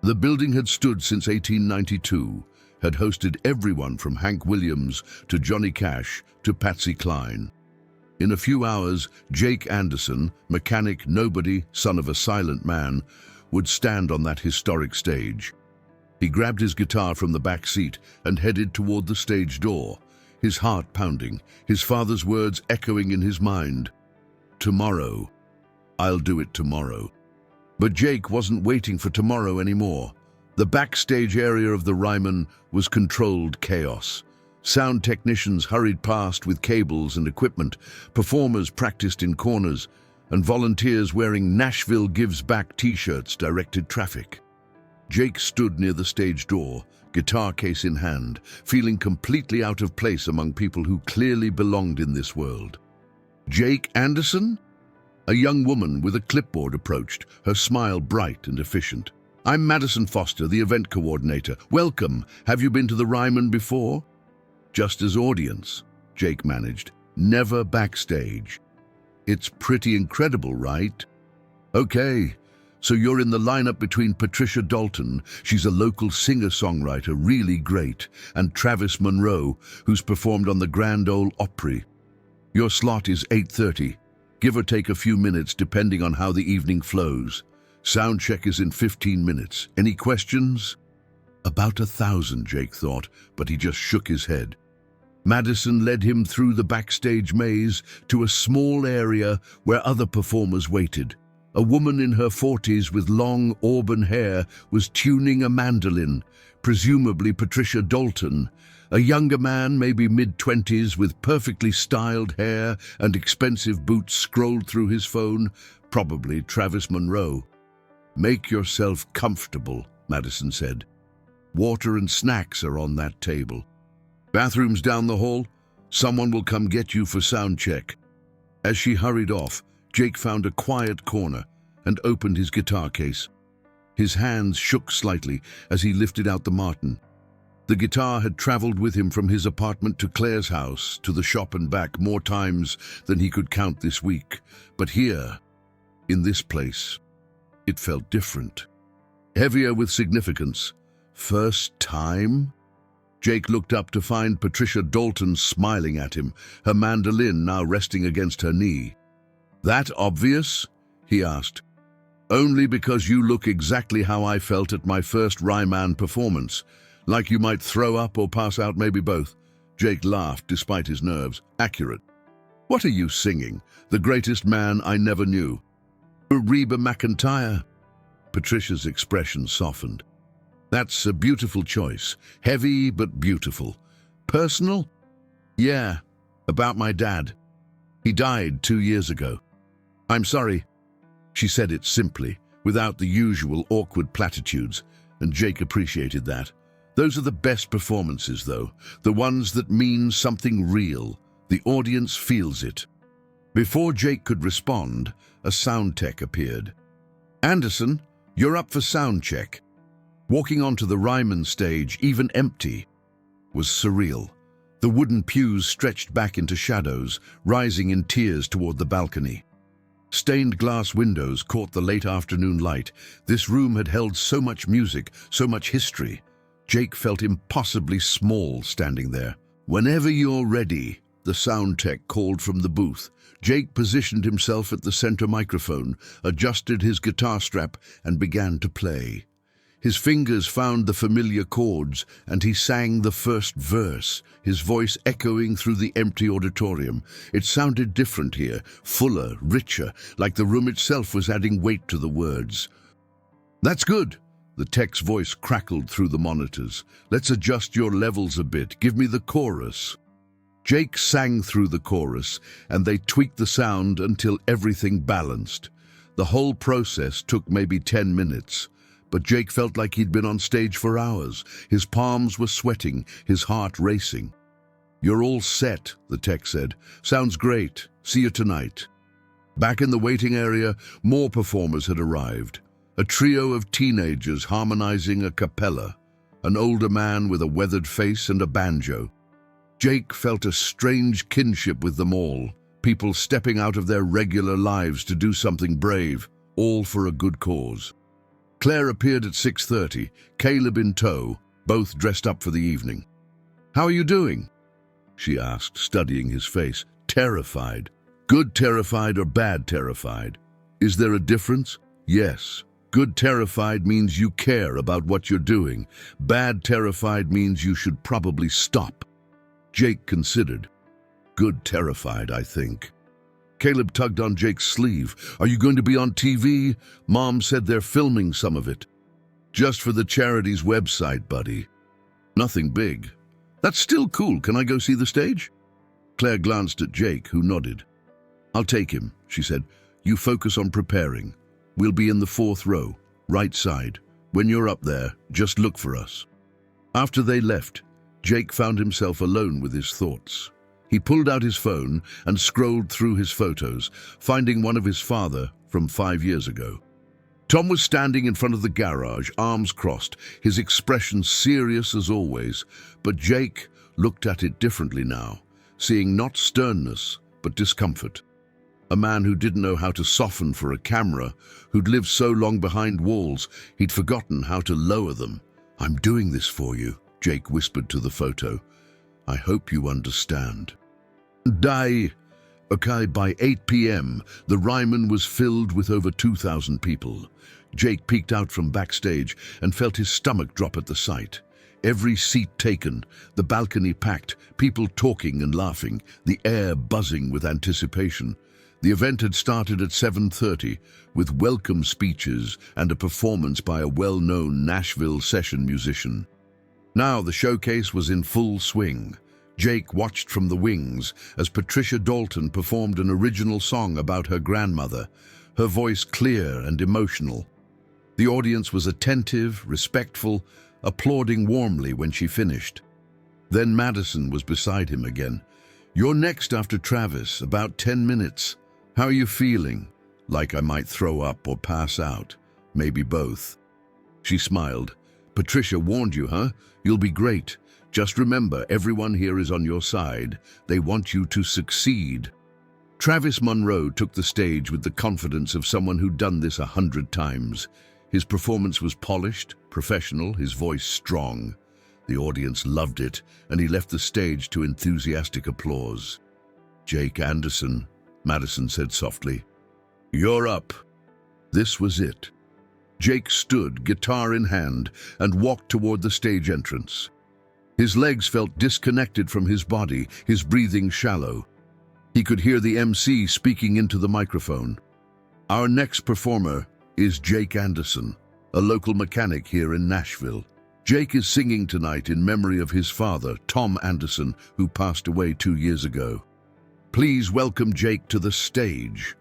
The building had stood since 1892, had hosted everyone from Hank Williams to Johnny Cash to Patsy Cline. In a few hours, Jake Anderson, mechanic nobody, son of a silent man, would stand on that historic stage. He grabbed his guitar from the back seat and headed toward the stage door, his heart pounding, his father's words echoing in his mind. "Tomorrow. I'll do it tomorrow." But Jake wasn't waiting for tomorrow anymore. The backstage area of the Ryman was controlled chaos. Sound technicians hurried past with cables and equipment, performers practiced in corners, and volunteers wearing "Nashville Gives Back" t-shirts directed traffic. Jake stood near the stage door, guitar case in hand, feeling completely out of place among people who clearly belonged in this world. "Jake Anderson?" A young woman with a clipboard approached, her smile bright and efficient. "I'm Madison Foster, the event coordinator. Welcome. Have you been to the Ryman before?" "Just as audience," Jake managed. "Never backstage." "It's pretty incredible, right?" "Okay, so you're in the lineup between Patricia Dalton, she's a local singer-songwriter, really great, and Travis Monroe, who's performed on the Grand Ole Opry. Your slot is 8:30, give or take a few minutes depending on how the evening flows. Sound check is in 15 minutes. Any questions?" About 1,000, Jake thought, but he just shook his head. Madison led him through the backstage maze to a small area where other performers waited. A woman in her 40s with long auburn hair was tuning a mandolin, presumably Patricia Dalton. A younger man, maybe mid-20s, with perfectly styled hair and expensive boots scrolled through his phone, probably Travis Monroe. "Make yourself comfortable," Madison said. "Water and snacks are on that table. Bathrooms down the hall. Someone will come get you for sound check." As she hurried off, Jake found a quiet corner and opened his guitar case. His hands shook slightly as he lifted out the Martin. The guitar had traveled with him from his apartment to Claire's house, to the shop and back more times than he could count this week. But here, in this place, it felt different. Heavier with significance. First time? Jake looked up to find Patricia Dalton smiling at him, her mandolin now resting against her knee. "That obvious?" he asked. "Only because you look exactly how I felt at my first Ryman performance. Like you might throw up or pass out, maybe both." Jake laughed despite his nerves. "Accurate." What are you singing? The greatest man I never knew. Reba McEntire. Patricia's expression softened. That's a beautiful choice. Heavy but beautiful. Personal? Yeah, about my dad. He died 2 years ago. I'm sorry. She said it simply, without the usual awkward platitudes, and Jake appreciated that. Those are the best performances, though, the ones that mean something real. The audience feels it. Before Jake could respond, a sound tech appeared. Anderson, you're up for sound check. Walking onto the Ryman stage, even empty, was surreal. The wooden pews stretched back into shadows, rising in tiers toward the balcony. Stained glass windows caught the late afternoon light. This room had held so much music, so much history. Jake felt impossibly small standing there. Whenever you're ready, the sound tech called from the booth. Jake positioned himself at the center microphone, adjusted his guitar strap, and began to play. His fingers found the familiar chords, and he sang the first verse, his voice echoing through the empty auditorium. It sounded different here, fuller, richer, like the room itself was adding weight to the words. That's good. The tech's voice crackled through the monitors. Let's adjust your levels a bit. Give me the chorus. Jake sang through the chorus, and they tweaked the sound until everything balanced. The whole process took maybe 10 minutes. But Jake felt like he'd been on stage for hours. His palms were sweating, his heart racing. You're all set, the tech said. Sounds great. See you tonight. Back in the waiting area, more performers had arrived. A trio of teenagers harmonizing a cappella. An older man with a weathered face and a banjo. Jake felt a strange kinship with them all. People stepping out of their regular lives to do something brave, all for a good cause. Claire appeared at 6:30, Caleb in tow, both dressed up for the evening. How are you doing? She asked, studying his face. Terrified. Good terrified or bad terrified? Is there a difference? Yes. Good terrified means you care about what you're doing. Bad terrified means you should probably stop. Jake considered. Good terrified, I think. Caleb tugged on Jake's sleeve. Are you going to be on TV? Mom said they're filming some of it. Just for the charity's website, buddy. Nothing big. That's still cool. Can I go see the stage? Claire glanced at Jake, who nodded. I'll take him, she said. You focus on preparing. We'll be in the 4th row, right side. When you're up there, just look for us. After they left, Jake found himself alone with his thoughts. He pulled out his phone and scrolled through his photos, finding one of his father from 5 years ago. Tom was standing in front of the garage, arms crossed, his expression serious as always, but Jake looked at it differently now, seeing not sternness, but discomfort. A man who didn't know how to soften for a camera, who'd lived so long behind walls, he'd forgotten how to lower them. I'm doing this for you, Jake whispered to the photo. I hope you understand. Okay, by 8 p.m., the Ryman was filled with over 2,000 people. Jake peeked out from backstage and felt his stomach drop at the sight. Every seat taken, the balcony packed, people talking and laughing, the air buzzing with anticipation. The event had started at 7:30 with welcome speeches and a performance by a well-known Nashville session musician. Now the showcase was in full swing. Jake watched from the wings as Patricia Dalton performed an original song about her grandmother, her voice clear and emotional. The audience was attentive, respectful, applauding warmly when she finished. Then Madison was beside him again. You're next after Travis, about 10 minutes. How are you feeling? Like I might throw up or pass out. Maybe both. She smiled. Patricia warned you, huh? You'll be great. Just remember, everyone here is on your side. They want you to succeed. Travis Monroe took the stage with the confidence of someone who'd done this 100 times. His performance was polished, professional, his voice strong. The audience loved it, and he left the stage to enthusiastic applause. Jake Anderson, Madison said softly. You're up. This was it. Jake stood, guitar in hand, and walked toward the stage entrance. His legs felt disconnected from his body, his breathing shallow. He could hear the MC speaking into the microphone. "Our next performer is Jake Anderson, a local mechanic here in Nashville. Jake is singing tonight in memory of his father, Tom Anderson, who passed away 2 years ago. Please welcome Jake to the stage."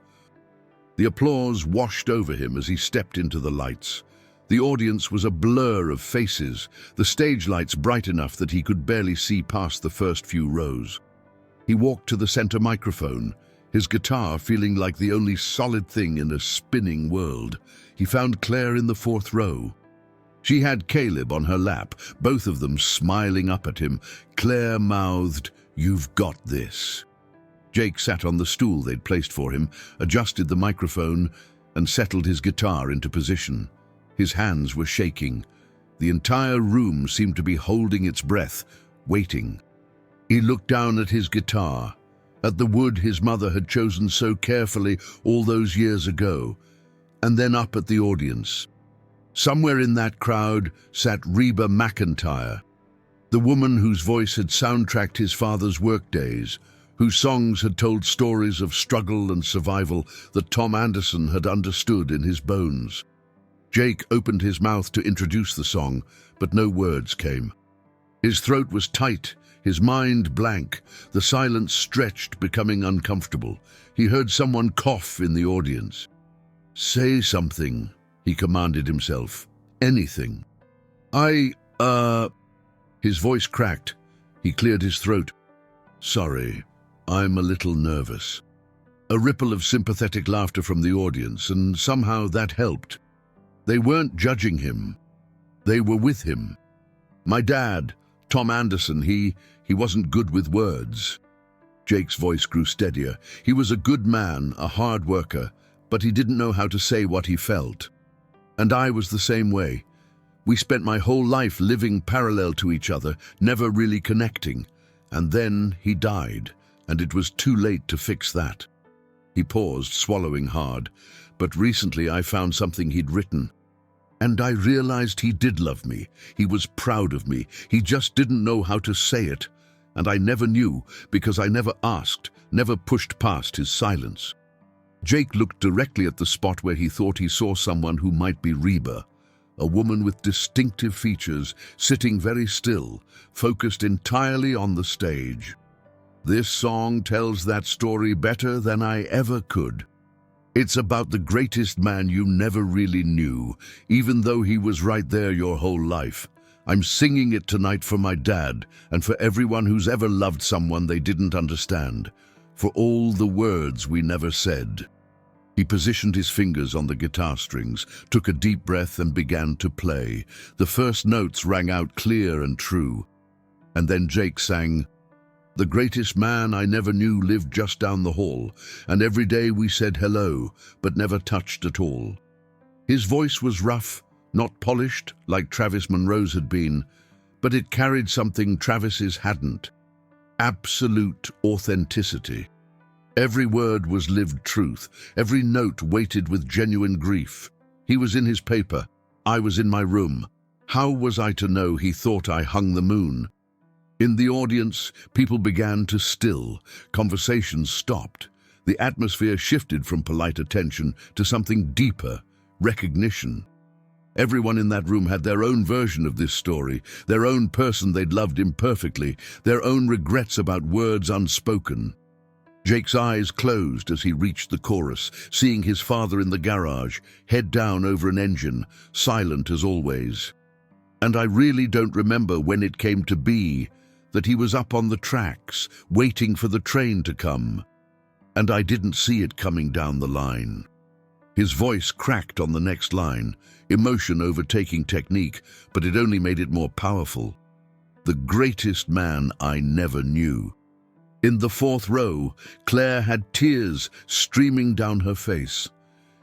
The applause washed over him as he stepped into the lights. The audience was a blur of faces, the stage lights bright enough that he could barely see past the first few rows. He walked to the center microphone, his guitar feeling like the only solid thing in a spinning world. He found Claire in the 4th row. She had Caleb on her lap, both of them smiling up at him. Claire mouthed, "You've got this." Jake sat on the stool they'd placed for him, adjusted the microphone, and settled his guitar into position. His hands were shaking. The entire room seemed to be holding its breath, waiting. He looked down at his guitar, at the wood his mother had chosen so carefully all those years ago, and then up at the audience. Somewhere in that crowd sat Reba McEntire, the woman whose voice had soundtracked his father's workdays, whose songs had told stories of struggle and survival that Tom Anderson had understood in his bones. Jake opened his mouth to introduce the song, but no words came. His throat was tight, his mind blank, the silence stretched, becoming uncomfortable. He heard someone cough in the audience. "Say something," he commanded himself. "Anything." His voice cracked. He cleared his throat. "Sorry, I'm a little nervous." A ripple of sympathetic laughter from the audience, and somehow that helped. They weren't judging him. They were with him. "My dad, Tom Anderson, he wasn't good with words." Jake's voice grew steadier. He was a good man, a hard worker, but he didn't know how to say what he felt. And I was the same way. We spent my whole life living parallel to each other, never really connecting. And then he died, and it was too late to fix that. He paused, swallowing hard. "But recently I found something he'd written. And I realized he did love me. He was proud of me. He just didn't know how to say it. And I never knew, because I never asked, never pushed past his silence." Jake looked directly at the spot where he thought he saw someone who might be Reba, a woman with distinctive features, sitting very still, focused entirely on the stage. "This song tells that story better than I ever could. It's about the greatest man you never really knew, even though he was right there your whole life. I'm singing it tonight for my dad and for everyone who's ever loved someone they didn't understand, for all the words we never said." He positioned his fingers on the guitar strings, took a deep breath and began to play. The first notes rang out clear and true. And then Jake sang, "The greatest man I never knew lived just down the hall, and every day we said hello, but never touched at all." His voice was rough, not polished like Travis Monroe's had been, but it carried something Travis's hadn't: absolute authenticity. Every word was lived truth, every note weighted with genuine grief. He was in his paper, I was in my room. How was I to know he thought I hung the moon? In the audience, people began to still. Conversations stopped. The atmosphere shifted from polite attention to something deeper, recognition. Everyone in that room had their own version of this story, their own person they'd loved imperfectly, their own regrets about words unspoken. Jake's eyes closed as he reached the chorus, seeing his father in the garage, head down over an engine, silent as always. And I really don't remember when it came to be that he was up on the tracks, waiting for the train to come. And I didn't see it coming down the line. His voice cracked on the next line, emotion overtaking technique, but it only made it more powerful. "The greatest man I never knew." In the 4th row, Claire had tears streaming down her face.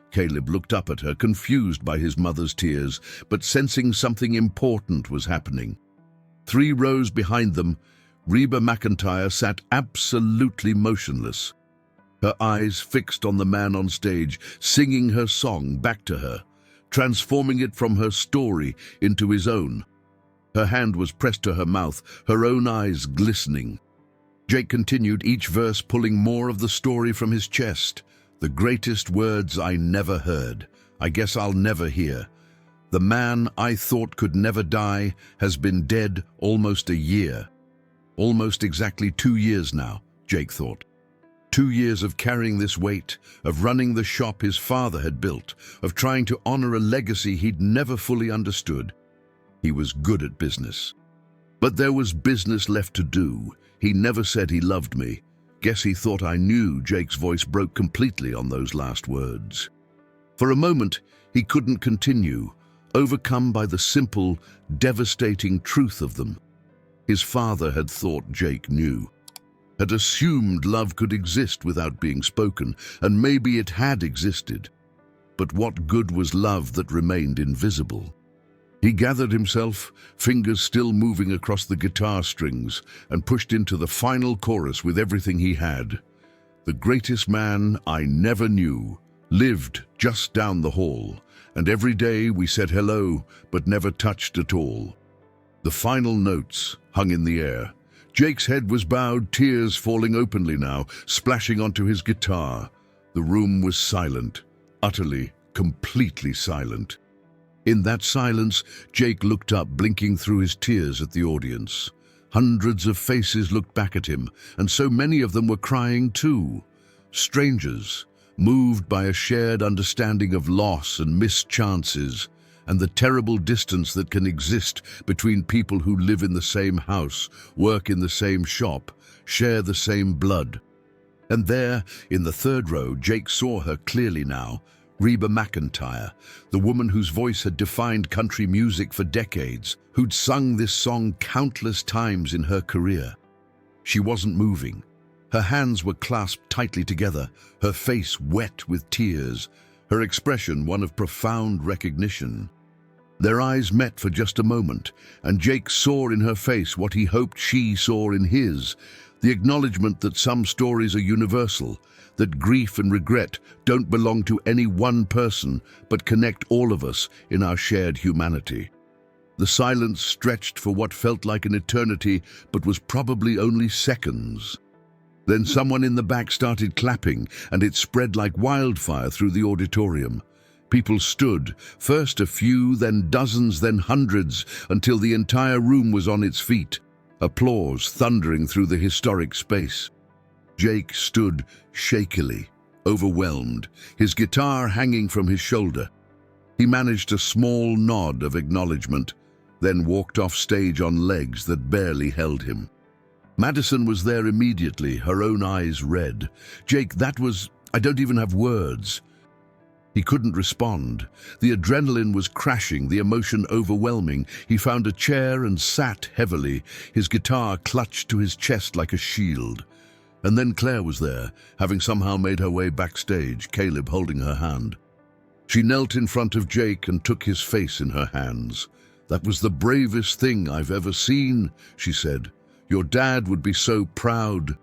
Caleb looked up at her, confused by his mother's tears, but sensing something important was happening. 3 rows behind them, Reba McEntire sat absolutely motionless, her eyes fixed on the man on stage, singing her song back to her, transforming it from her story into his own. Her hand was pressed to her mouth, her own eyes glistening. Jake continued, each verse pulling more of the story from his chest. The greatest words I never heard. I guess I'll never hear. The man I thought could never die has been dead almost a year. Almost exactly 2 years now, Jake thought. 2 years of carrying this weight, of running the shop his father had built, of trying to honor a legacy he'd never fully understood. He was good at business. But there was business left to do. He never said he loved me. Guess he thought I knew. Jake's voice broke completely on those last words. For a moment, he couldn't continue, overcome by the simple, devastating truth of them. His father had thought Jake knew, had assumed love could exist without being spoken, and maybe it had existed. But what good was love that remained invisible? He gathered himself, fingers still moving across the guitar strings, and pushed into the final chorus with everything he had. The greatest man I never knew lived just down the hall, and every day we said hello, but never touched at all. The final notes hung in the air. Jake's head was bowed, tears falling openly now, splashing onto his guitar. The room was silent, utterly, completely silent. In that silence, Jake looked up, blinking through his tears at the audience. Hundreds of faces looked back at him, and so many of them were crying too. Strangers, moved by a shared understanding of loss and missed chances, and the terrible distance that can exist between people who live in the same house, work in the same shop, share the same blood. And there, in the third row, Jake saw her clearly now, Reba McEntire, the woman whose voice had defined country music for decades, who'd sung this song countless times in her career. She wasn't moving. Her hands were clasped tightly together, her face wet with tears, her expression one of profound recognition. Their eyes met for just a moment, and Jake saw in her face what he hoped she saw in his, the acknowledgement that some stories are universal, that grief and regret don't belong to any one person, but connect all of us in our shared humanity. The silence stretched for what felt like an eternity, but was probably only seconds. Then someone in the back started clapping, and it spread like wildfire through the auditorium. People stood, first a few, then dozens, then hundreds, until the entire room was on its feet, applause thundering through the historic space. Jake stood shakily, overwhelmed, his guitar hanging from his shoulder. He managed a small nod of acknowledgement, then walked off stage on legs that barely held him. Madison was there immediately, her own eyes red. Jake, I don't even have words. He couldn't respond. The adrenaline was crashing, the emotion overwhelming. He found a chair and sat heavily, his guitar clutched to his chest like a shield. And then Claire was there, having somehow made her way backstage, Caleb holding her hand. She knelt in front of Jake and took his face in her hands. "That was the bravest thing I've ever seen," she said. "Your dad would be so proud."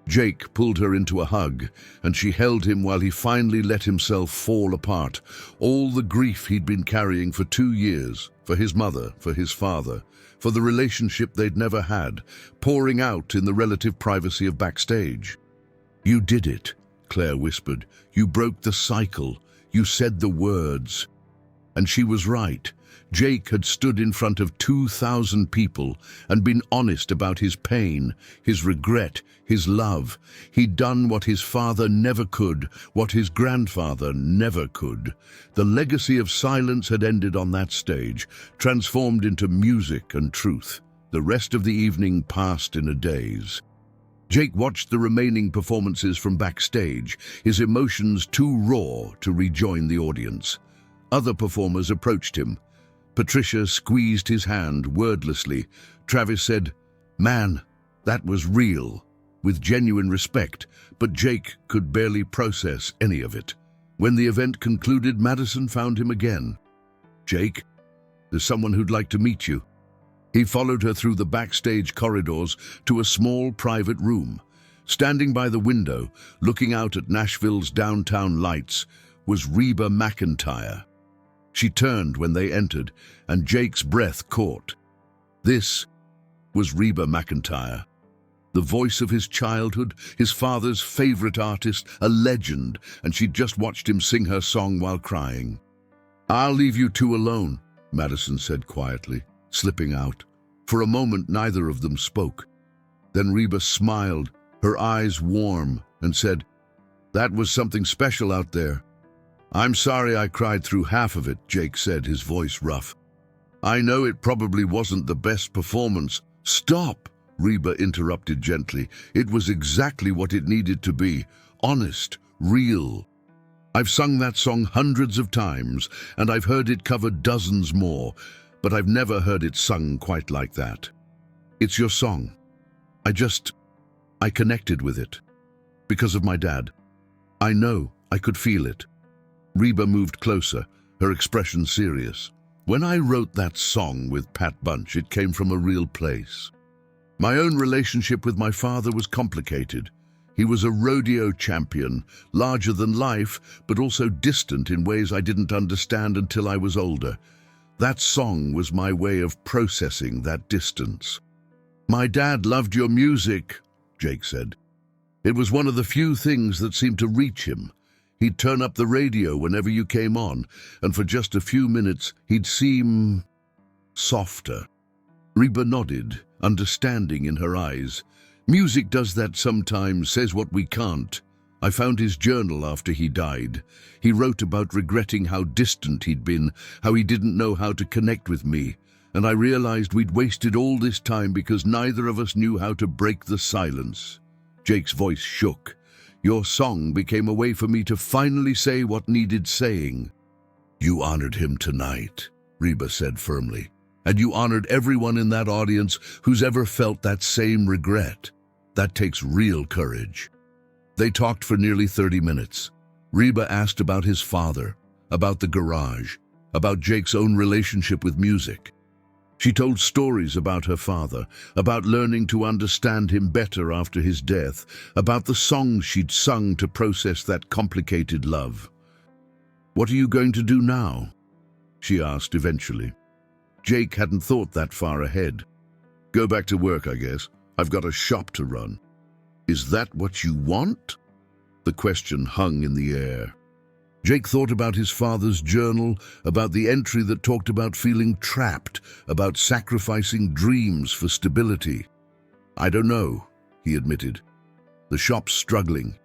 Jake pulled her into a hug, and she held him while he finally let himself fall apart. All the grief he'd been carrying for 2 years, for his mother, for his father, for the relationship they'd never had, pouring out in the relative privacy of backstage. "You did it," Claire whispered. "You broke the cycle. You said the words." And she was right. Jake had stood in front of 2,000 people and been honest about his pain, his regret, his love. He'd done what his father never could, what his grandfather never could. The legacy of silence had ended on that stage, transformed into music and truth. The rest of the evening passed in a daze. Jake watched the remaining performances from backstage, his emotions too raw to rejoin the audience. Other performers approached him. Patricia squeezed his hand wordlessly. Travis said, "Man, that was real," with genuine respect, but Jake could barely process any of it. When the event concluded, Madison found him again. "Jake, there's someone who'd like to meet you." He followed her through the backstage corridors to a small private room. Standing by the window, looking out at Nashville's downtown lights, was Reba McEntire. She turned when they entered, and Jake's breath caught. This was Reba McEntire. The voice of his childhood, his father's favorite artist, a legend, and she'd just watched him sing her song while crying. "I'll leave you two alone," Madison said quietly, slipping out. For a moment, neither of them spoke. Then Reba smiled, her eyes warm, and said, "That was something special out there." "I'm sorry I cried through half of it," Jake said, his voice rough. "I know it probably wasn't the best performance." "Stop," Reba interrupted gently. "It was exactly what it needed to be. Honest, real. I've sung that song hundreds of times, and I've heard it covered dozens more, but I've never heard it sung quite like that. It's your song. I connected with it. Because of my dad. I know, I could feel it." Reba moved closer, her expression serious. "When I wrote that song with Pat Bunch, it came from a real place. My own relationship with my father was complicated. He was a rodeo champion, larger than life, but also distant in ways I didn't understand until I was older. That song was my way of processing that distance." "My dad loved your music," Jake said. "It was one of the few things that seemed to reach him. He'd turn up the radio whenever you came on, and for just a few minutes he'd seem softer." Reba nodded, understanding in her eyes. "Music does that sometimes, says what we can't. I found his journal after he died. He wrote about regretting how distant he'd been, how he didn't know how to connect with me. And I realized we'd wasted all this time because neither of us knew how to break the silence." Jake's voice shook. "Your song became a way for me to finally say what needed saying." "You honored him tonight," Reba said firmly. "And you honored everyone in that audience who's ever felt that same regret. That takes real courage." They talked for nearly 30 minutes. Reba asked about his father, about the garage, about Jake's own relationship with music. She told stories about her father, about learning to understand him better after his death, about the songs she'd sung to process that complicated love. "What are you going to do now?" she asked eventually. Jake hadn't thought that far ahead. "Go back to work, I guess. I've got a shop to run." "Is that what you want?" The question hung in the air. Jake thought about his father's journal, about the entry that talked about feeling trapped, about sacrificing dreams for stability. "I don't know," he admitted. "The shop's struggling,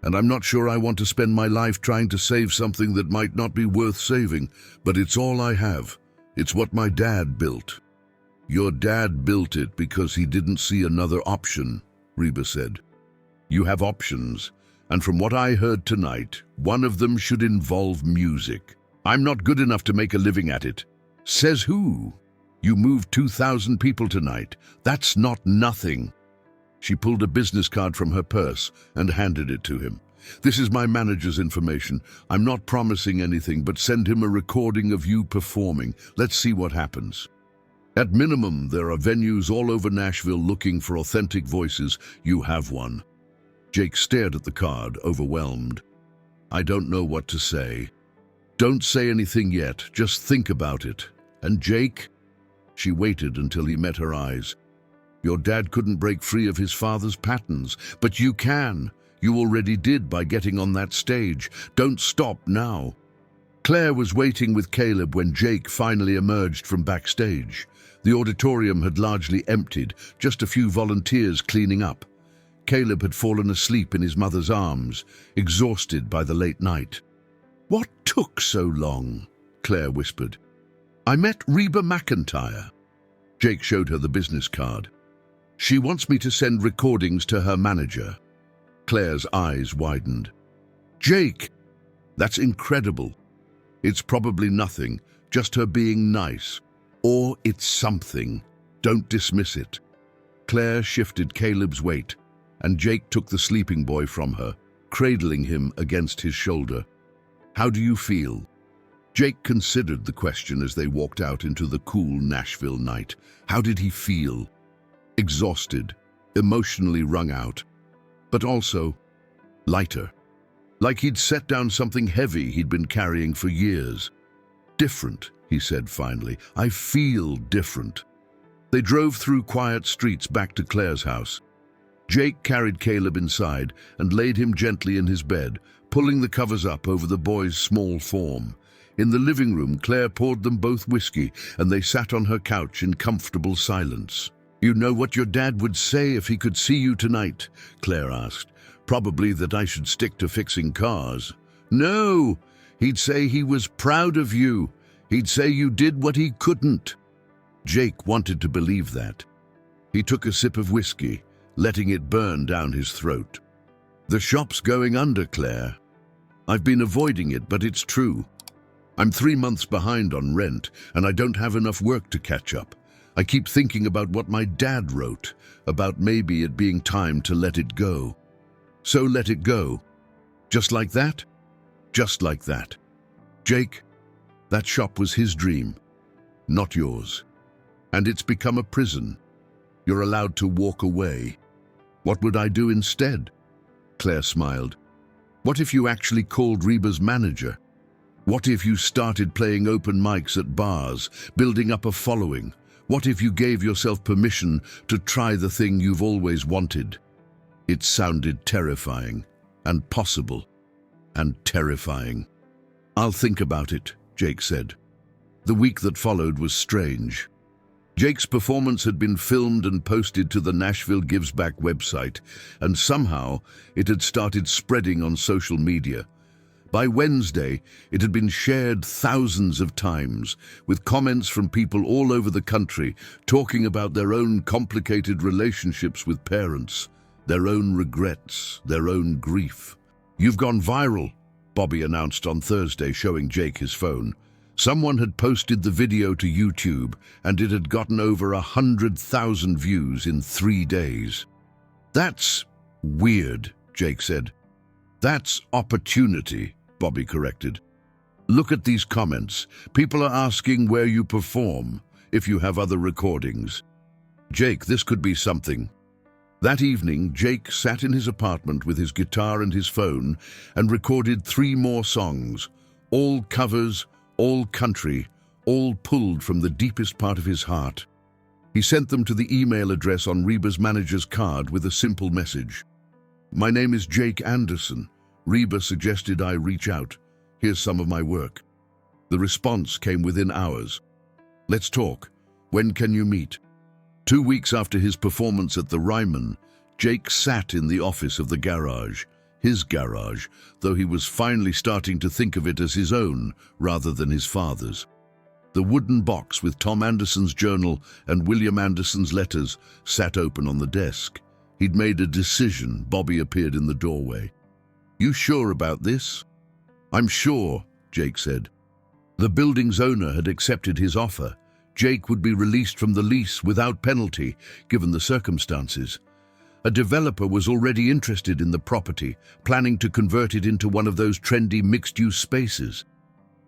and I'm not sure I want to spend my life trying to save something that might not be worth saving, but it's all I have. It's what my dad built." "Your dad built it because he didn't see another option," Reba said. "You have options. And from what I heard tonight, one of them should involve music. I'm not good enough to make a living at it." "Says who? You moved 2,000 people tonight. That's not nothing." She pulled a business card from her purse and handed it to him. "This is my manager's information. I'm not promising anything, but send him a recording of you performing. Let's see what happens. At minimum, there are venues all over Nashville looking for authentic voices. You have one." Jake stared at the card, overwhelmed. "I don't know what to say." "Don't say anything yet, just think about it. And Jake?" She waited until he met her eyes. "Your dad couldn't break free of his father's patterns, but you can. You already did by getting on that stage. Don't stop now." Claire was waiting with Caleb when Jake finally emerged from backstage. The auditorium had largely emptied, just a few volunteers cleaning up. Caleb had fallen asleep in his mother's arms, exhausted by the late night. "What took so long?" Claire whispered. "I met Reba McEntire." Jake showed her the business card. "She wants me to send recordings to her manager." Claire's eyes widened. "Jake, that's incredible. It's probably nothing, just her being nice. Or it's something. Don't dismiss it." Claire shifted Caleb's weight, and Jake took the sleeping boy from her, cradling him against his shoulder. "How do you feel?" Jake considered the question as they walked out into the cool Nashville night. How did he feel? Exhausted, emotionally wrung out, but also lighter. Like he'd set down something heavy he'd been carrying for years. "Different," he said finally. "I feel different." They drove through quiet streets back to Claire's house. Jake carried Caleb inside and laid him gently in his bed, pulling the covers up over the boy's small form. In the living room, Claire poured them both whiskey, and they sat on her couch in comfortable silence. "You know what your dad would say if he could see you tonight?" Claire asked. "Probably that I should stick to fixing cars." "No, he'd say he was proud of you. He'd say you did what he couldn't." Jake wanted to believe that. He took a sip of whiskey, letting it burn down his throat. "The shop's going under, Claire. I've been avoiding it, but it's true. I'm 3 months behind on rent, and I don't have enough work to catch up. I keep thinking about what my dad wrote, about maybe it being time to let it go." "So let it go? Just like that?" "Just like that. Jake, that shop was his dream, not yours. And it's become a prison. You're allowed to walk away. What would I do instead?" Claire smiled. "What if you actually called Reba's manager? What if you started playing open mics at bars, building up a following? What if you gave yourself permission to try the thing you've always wanted?" It sounded terrifying, and possible, and terrifying. "I'll think about it," Jake said. The week that followed was strange. Jake's performance had been filmed and posted to the Nashville Gives Back website, and somehow it had started spreading on social media. By Wednesday, it had been shared thousands of times, with comments from people all over the country talking about their own complicated relationships with parents, their own regrets, their own grief. "You've gone viral," Bobby announced on Thursday, showing Jake his phone. Someone had posted the video to YouTube, and it had gotten over 100,000 views in 3 days. "That's weird," Jake said. "That's opportunity," Bobby corrected. "Look at these comments. People are asking where you perform, if you have other recordings." "Jake, this could be something." That evening, Jake sat in his apartment with his guitar and his phone and recorded 3 more songs, all covers, all country, all pulled from the deepest part of his heart. He sent them to the email address on Reba's manager's card with a simple message. "My name is Jake Anderson. Reba suggested I reach out. Here's some of my work." The response came within hours. "Let's talk. When can you meet?" 2 weeks after his performance at the Ryman, Jake sat in the office of the garage, his garage, though he was finally starting to think of it as his own rather than his father's. The wooden box with Tom Anderson's journal and William Anderson's letters sat open on the desk. He'd made a decision. Bobby appeared in the doorway. "You sure about this?" "I'm sure," Jake said. The building's owner had accepted his offer. Jake would be released from the lease without penalty, given the circumstances. A developer was already interested in the property, planning to convert it into one of those trendy mixed-use spaces.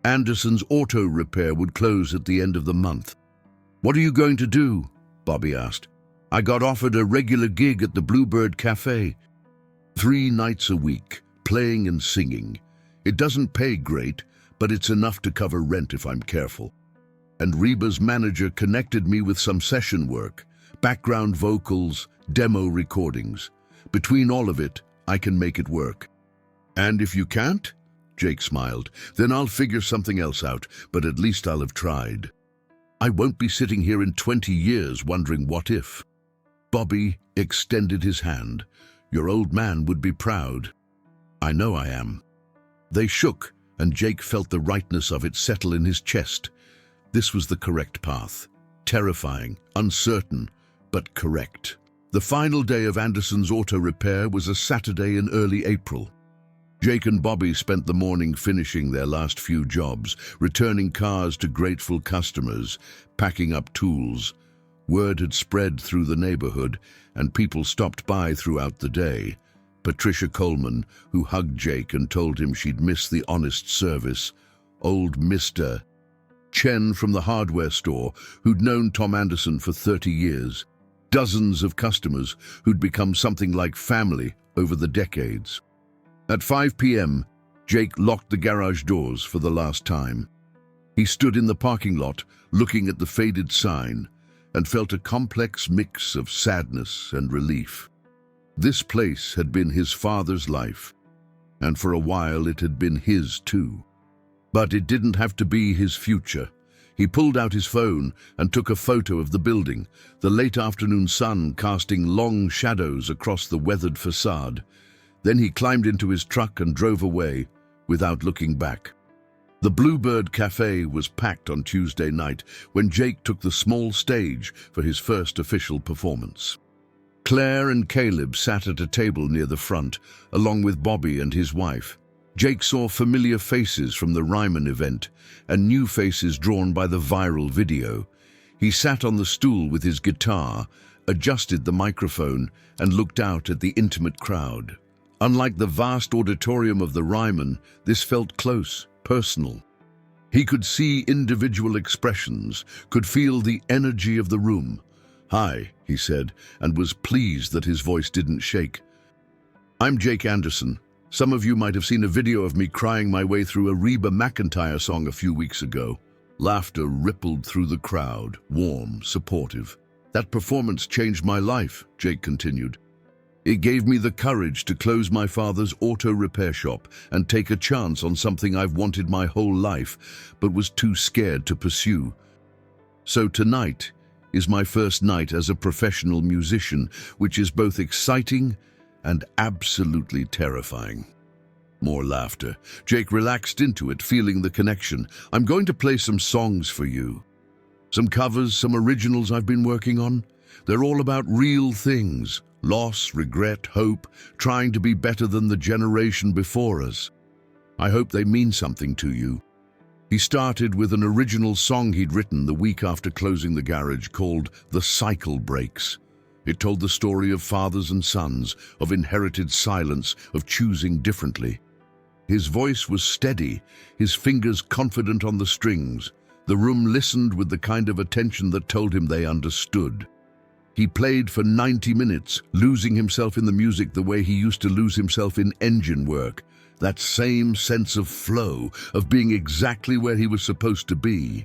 Anderson's auto repair would close at the end of the month. "What are you going to do?" Bobby asked. "I got offered a regular gig at the Bluebird Cafe. 3 nights a week, playing and singing. It doesn't pay great, but it's enough to cover rent if I'm careful. And Reba's manager connected me with some session work, background vocals, demo recordings. Between all of it, I can make it work." "And if you can't?" Jake smiled. "Then I'll figure something else out, but at least I'll have tried. I won't be sitting here in 20 years wondering what if." Bobby extended his hand. "Your old man would be proud." "I know I am." They shook, and Jake felt the rightness of it settle in his chest. This was the correct path. Terrifying, uncertain, but correct. The final day of Anderson's auto repair was a Saturday in early April. Jake and Bobby spent the morning finishing their last few jobs, returning cars to grateful customers, packing up tools. Word had spread through the neighborhood, and people stopped by throughout the day. Patricia Coleman, who hugged Jake and told him she'd miss the honest service. Old Mr. Chen from the hardware store, who'd known Tom Anderson for 30 years. Dozens of customers who'd become something like family over the decades. At 5 p.m., Jake locked the garage doors for the last time. He stood in the parking lot, looking at the faded sign, and felt a complex mix of sadness and relief. This place had been his father's life, and for a while it had been his too. But it didn't have to be his future. He pulled out his phone and took a photo of the building, the late afternoon sun casting long shadows across the weathered facade. Then he climbed into his truck and drove away, without looking back. The Bluebird Cafe was packed on Tuesday night when Jake took the small stage for his first official performance. Claire and Caleb sat at a table near the front, along with Bobby and his wife. Jake saw familiar faces from the Ryman event and new faces drawn by the viral video. He sat on the stool with his guitar, adjusted the microphone, and looked out at the intimate crowd. Unlike the vast auditorium of the Ryman, this felt close, personal. He could see individual expressions, could feel the energy of the room. "Hi," he said, and was pleased that his voice didn't shake. "I'm Jake Anderson. Some of you might have seen a video of me crying my way through a Reba McEntire song a few weeks ago." Laughter rippled through the crowd, warm, supportive. "That performance changed my life," Jake continued. "It gave me the courage to close my father's auto repair shop and take a chance on something I've wanted my whole life, but was too scared to pursue. So tonight is my first night as a professional musician, which is both exciting and absolutely terrifying." More laughter. Jake relaxed into it, feeling the connection. "I'm going to play some songs for you. Some covers, some originals I've been working on. They're all about real things. Loss, regret, hope, trying to be better than the generation before us. I hope they mean something to you." He started with an original song he'd written the week after closing the garage called "The Cycle Breaks." It told the story of fathers and sons, of inherited silence, of choosing differently. His voice was steady, his fingers confident on the strings. The room listened with the kind of attention that told him they understood. He played for 90 minutes, losing himself in the music the way he used to lose himself in engine work. That same sense of flow, of being exactly where he was supposed to be.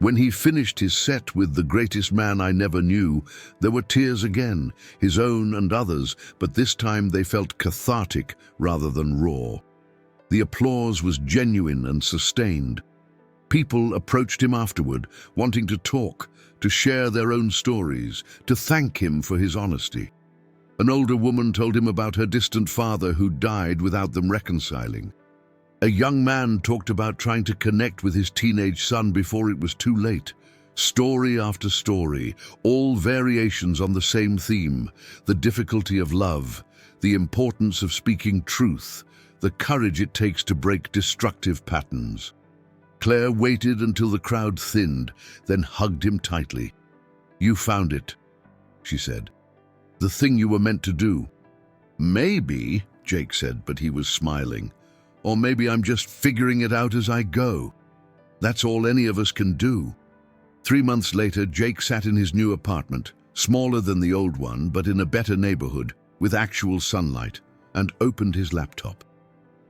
When he finished his set with "The Greatest Man I Never Knew," there were tears again, his own and others, but this time they felt cathartic rather than raw. The applause was genuine and sustained. People approached him afterward, wanting to talk, to share their own stories, to thank him for his honesty. An older woman told him about her distant father who died without them reconciling. A young man talked about trying to connect with his teenage son before it was too late. Story after story, all variations on the same theme: the difficulty of love, the importance of speaking truth, the courage it takes to break destructive patterns. Claire waited until the crowd thinned, then hugged him tightly. "You found it," she said. "The thing you were meant to do." "Maybe," Jake said, but he was smiling. "Or maybe I'm just figuring it out as I go. That's all any of us can do." 3 months later, Jake sat in his new apartment, smaller than the old one, but in a better neighborhood, with actual sunlight, and opened his laptop.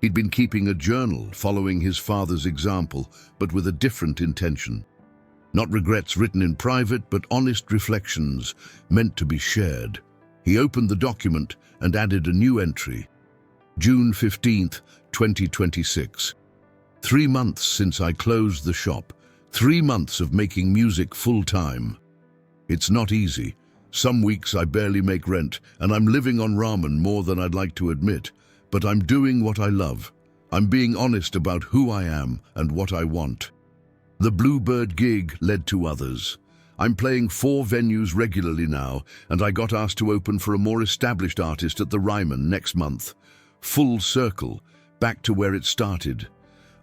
He'd been keeping a journal, following his father's example, but with a different intention. Not regrets written in private, but honest reflections meant to be shared. He opened the document and added a new entry. June 15th, 2026. 3 months since I closed the shop. 3 months of making music full-time. It's not easy. Some weeks I barely make rent, and I'm living on ramen more than I'd like to admit. But I'm doing what I love. I'm being honest about who I am and what I want. The Bluebird gig led to others. I'm playing 4 venues regularly now, and I got asked to open for a more established artist at the Ryman next month. Full circle, back to where it started.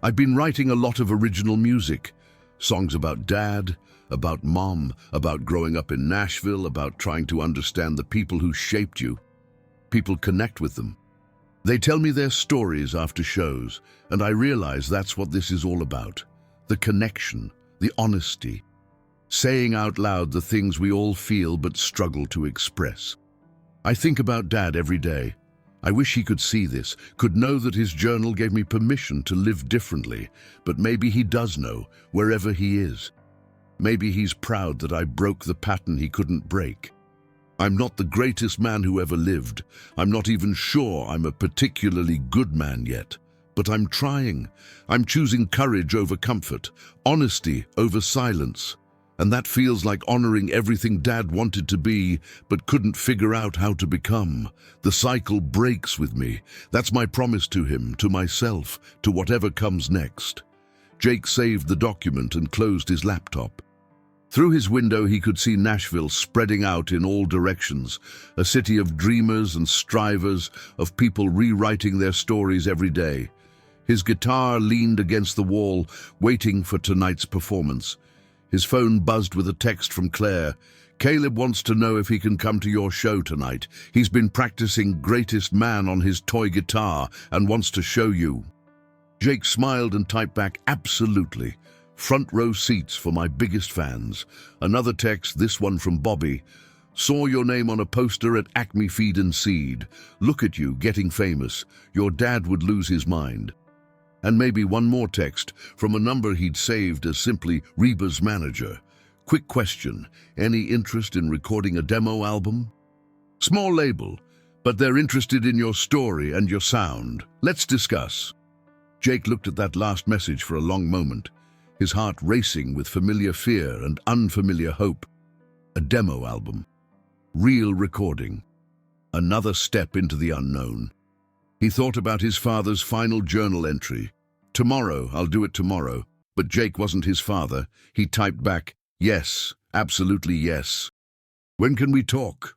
I've been writing a lot of original music. Songs about dad, about mom, about growing up in Nashville, about trying to understand the people who shaped you. People connect with them. They tell me their stories after shows, and I realize that's what this is all about. The connection, the honesty. Saying out loud the things we all feel but struggle to express. I think about Dad every day. I wish he could see this, could know that his journal gave me permission to live differently, but maybe he does know, wherever he is. Maybe he's proud that I broke the pattern he couldn't break. I'm not the greatest man who ever lived. I'm not even sure I'm a particularly good man yet. But I'm trying. I'm choosing courage over comfort, honesty over silence. And that feels like honoring everything Dad wanted to be, but couldn't figure out how to become. The cycle breaks with me. That's my promise to him, to myself, to whatever comes next. Jake saved the document and closed his laptop. Through his window, he could see Nashville spreading out in all directions, a city of dreamers and strivers, of people rewriting their stories every day. His guitar leaned against the wall, waiting for tonight's performance. His phone buzzed with a text from Claire. "Caleb wants to know if he can come to your show tonight. He's been practicing Greatest Man on his toy guitar and wants to show you." Jake smiled and typed back, "Absolutely. Front row seats for my biggest fans." Another text, this one from Bobby. "Saw your name on a poster at Acme Feed and Seed. Look at you, getting famous. Your dad would lose his mind." And maybe one more text from a number he'd saved as simply Reba's manager. "Quick question, any interest in recording a demo album? Small label, but they're interested in your story and your sound. Let's discuss." Jake looked at that last message for a long moment, his heart racing with familiar fear and unfamiliar hope. A demo album. Real recording. Another step into the unknown. He thought about his father's final journal entry. "Tomorrow, I'll do it tomorrow." But Jake wasn't his father. He typed back, "Yes, absolutely yes." "When can we talk?"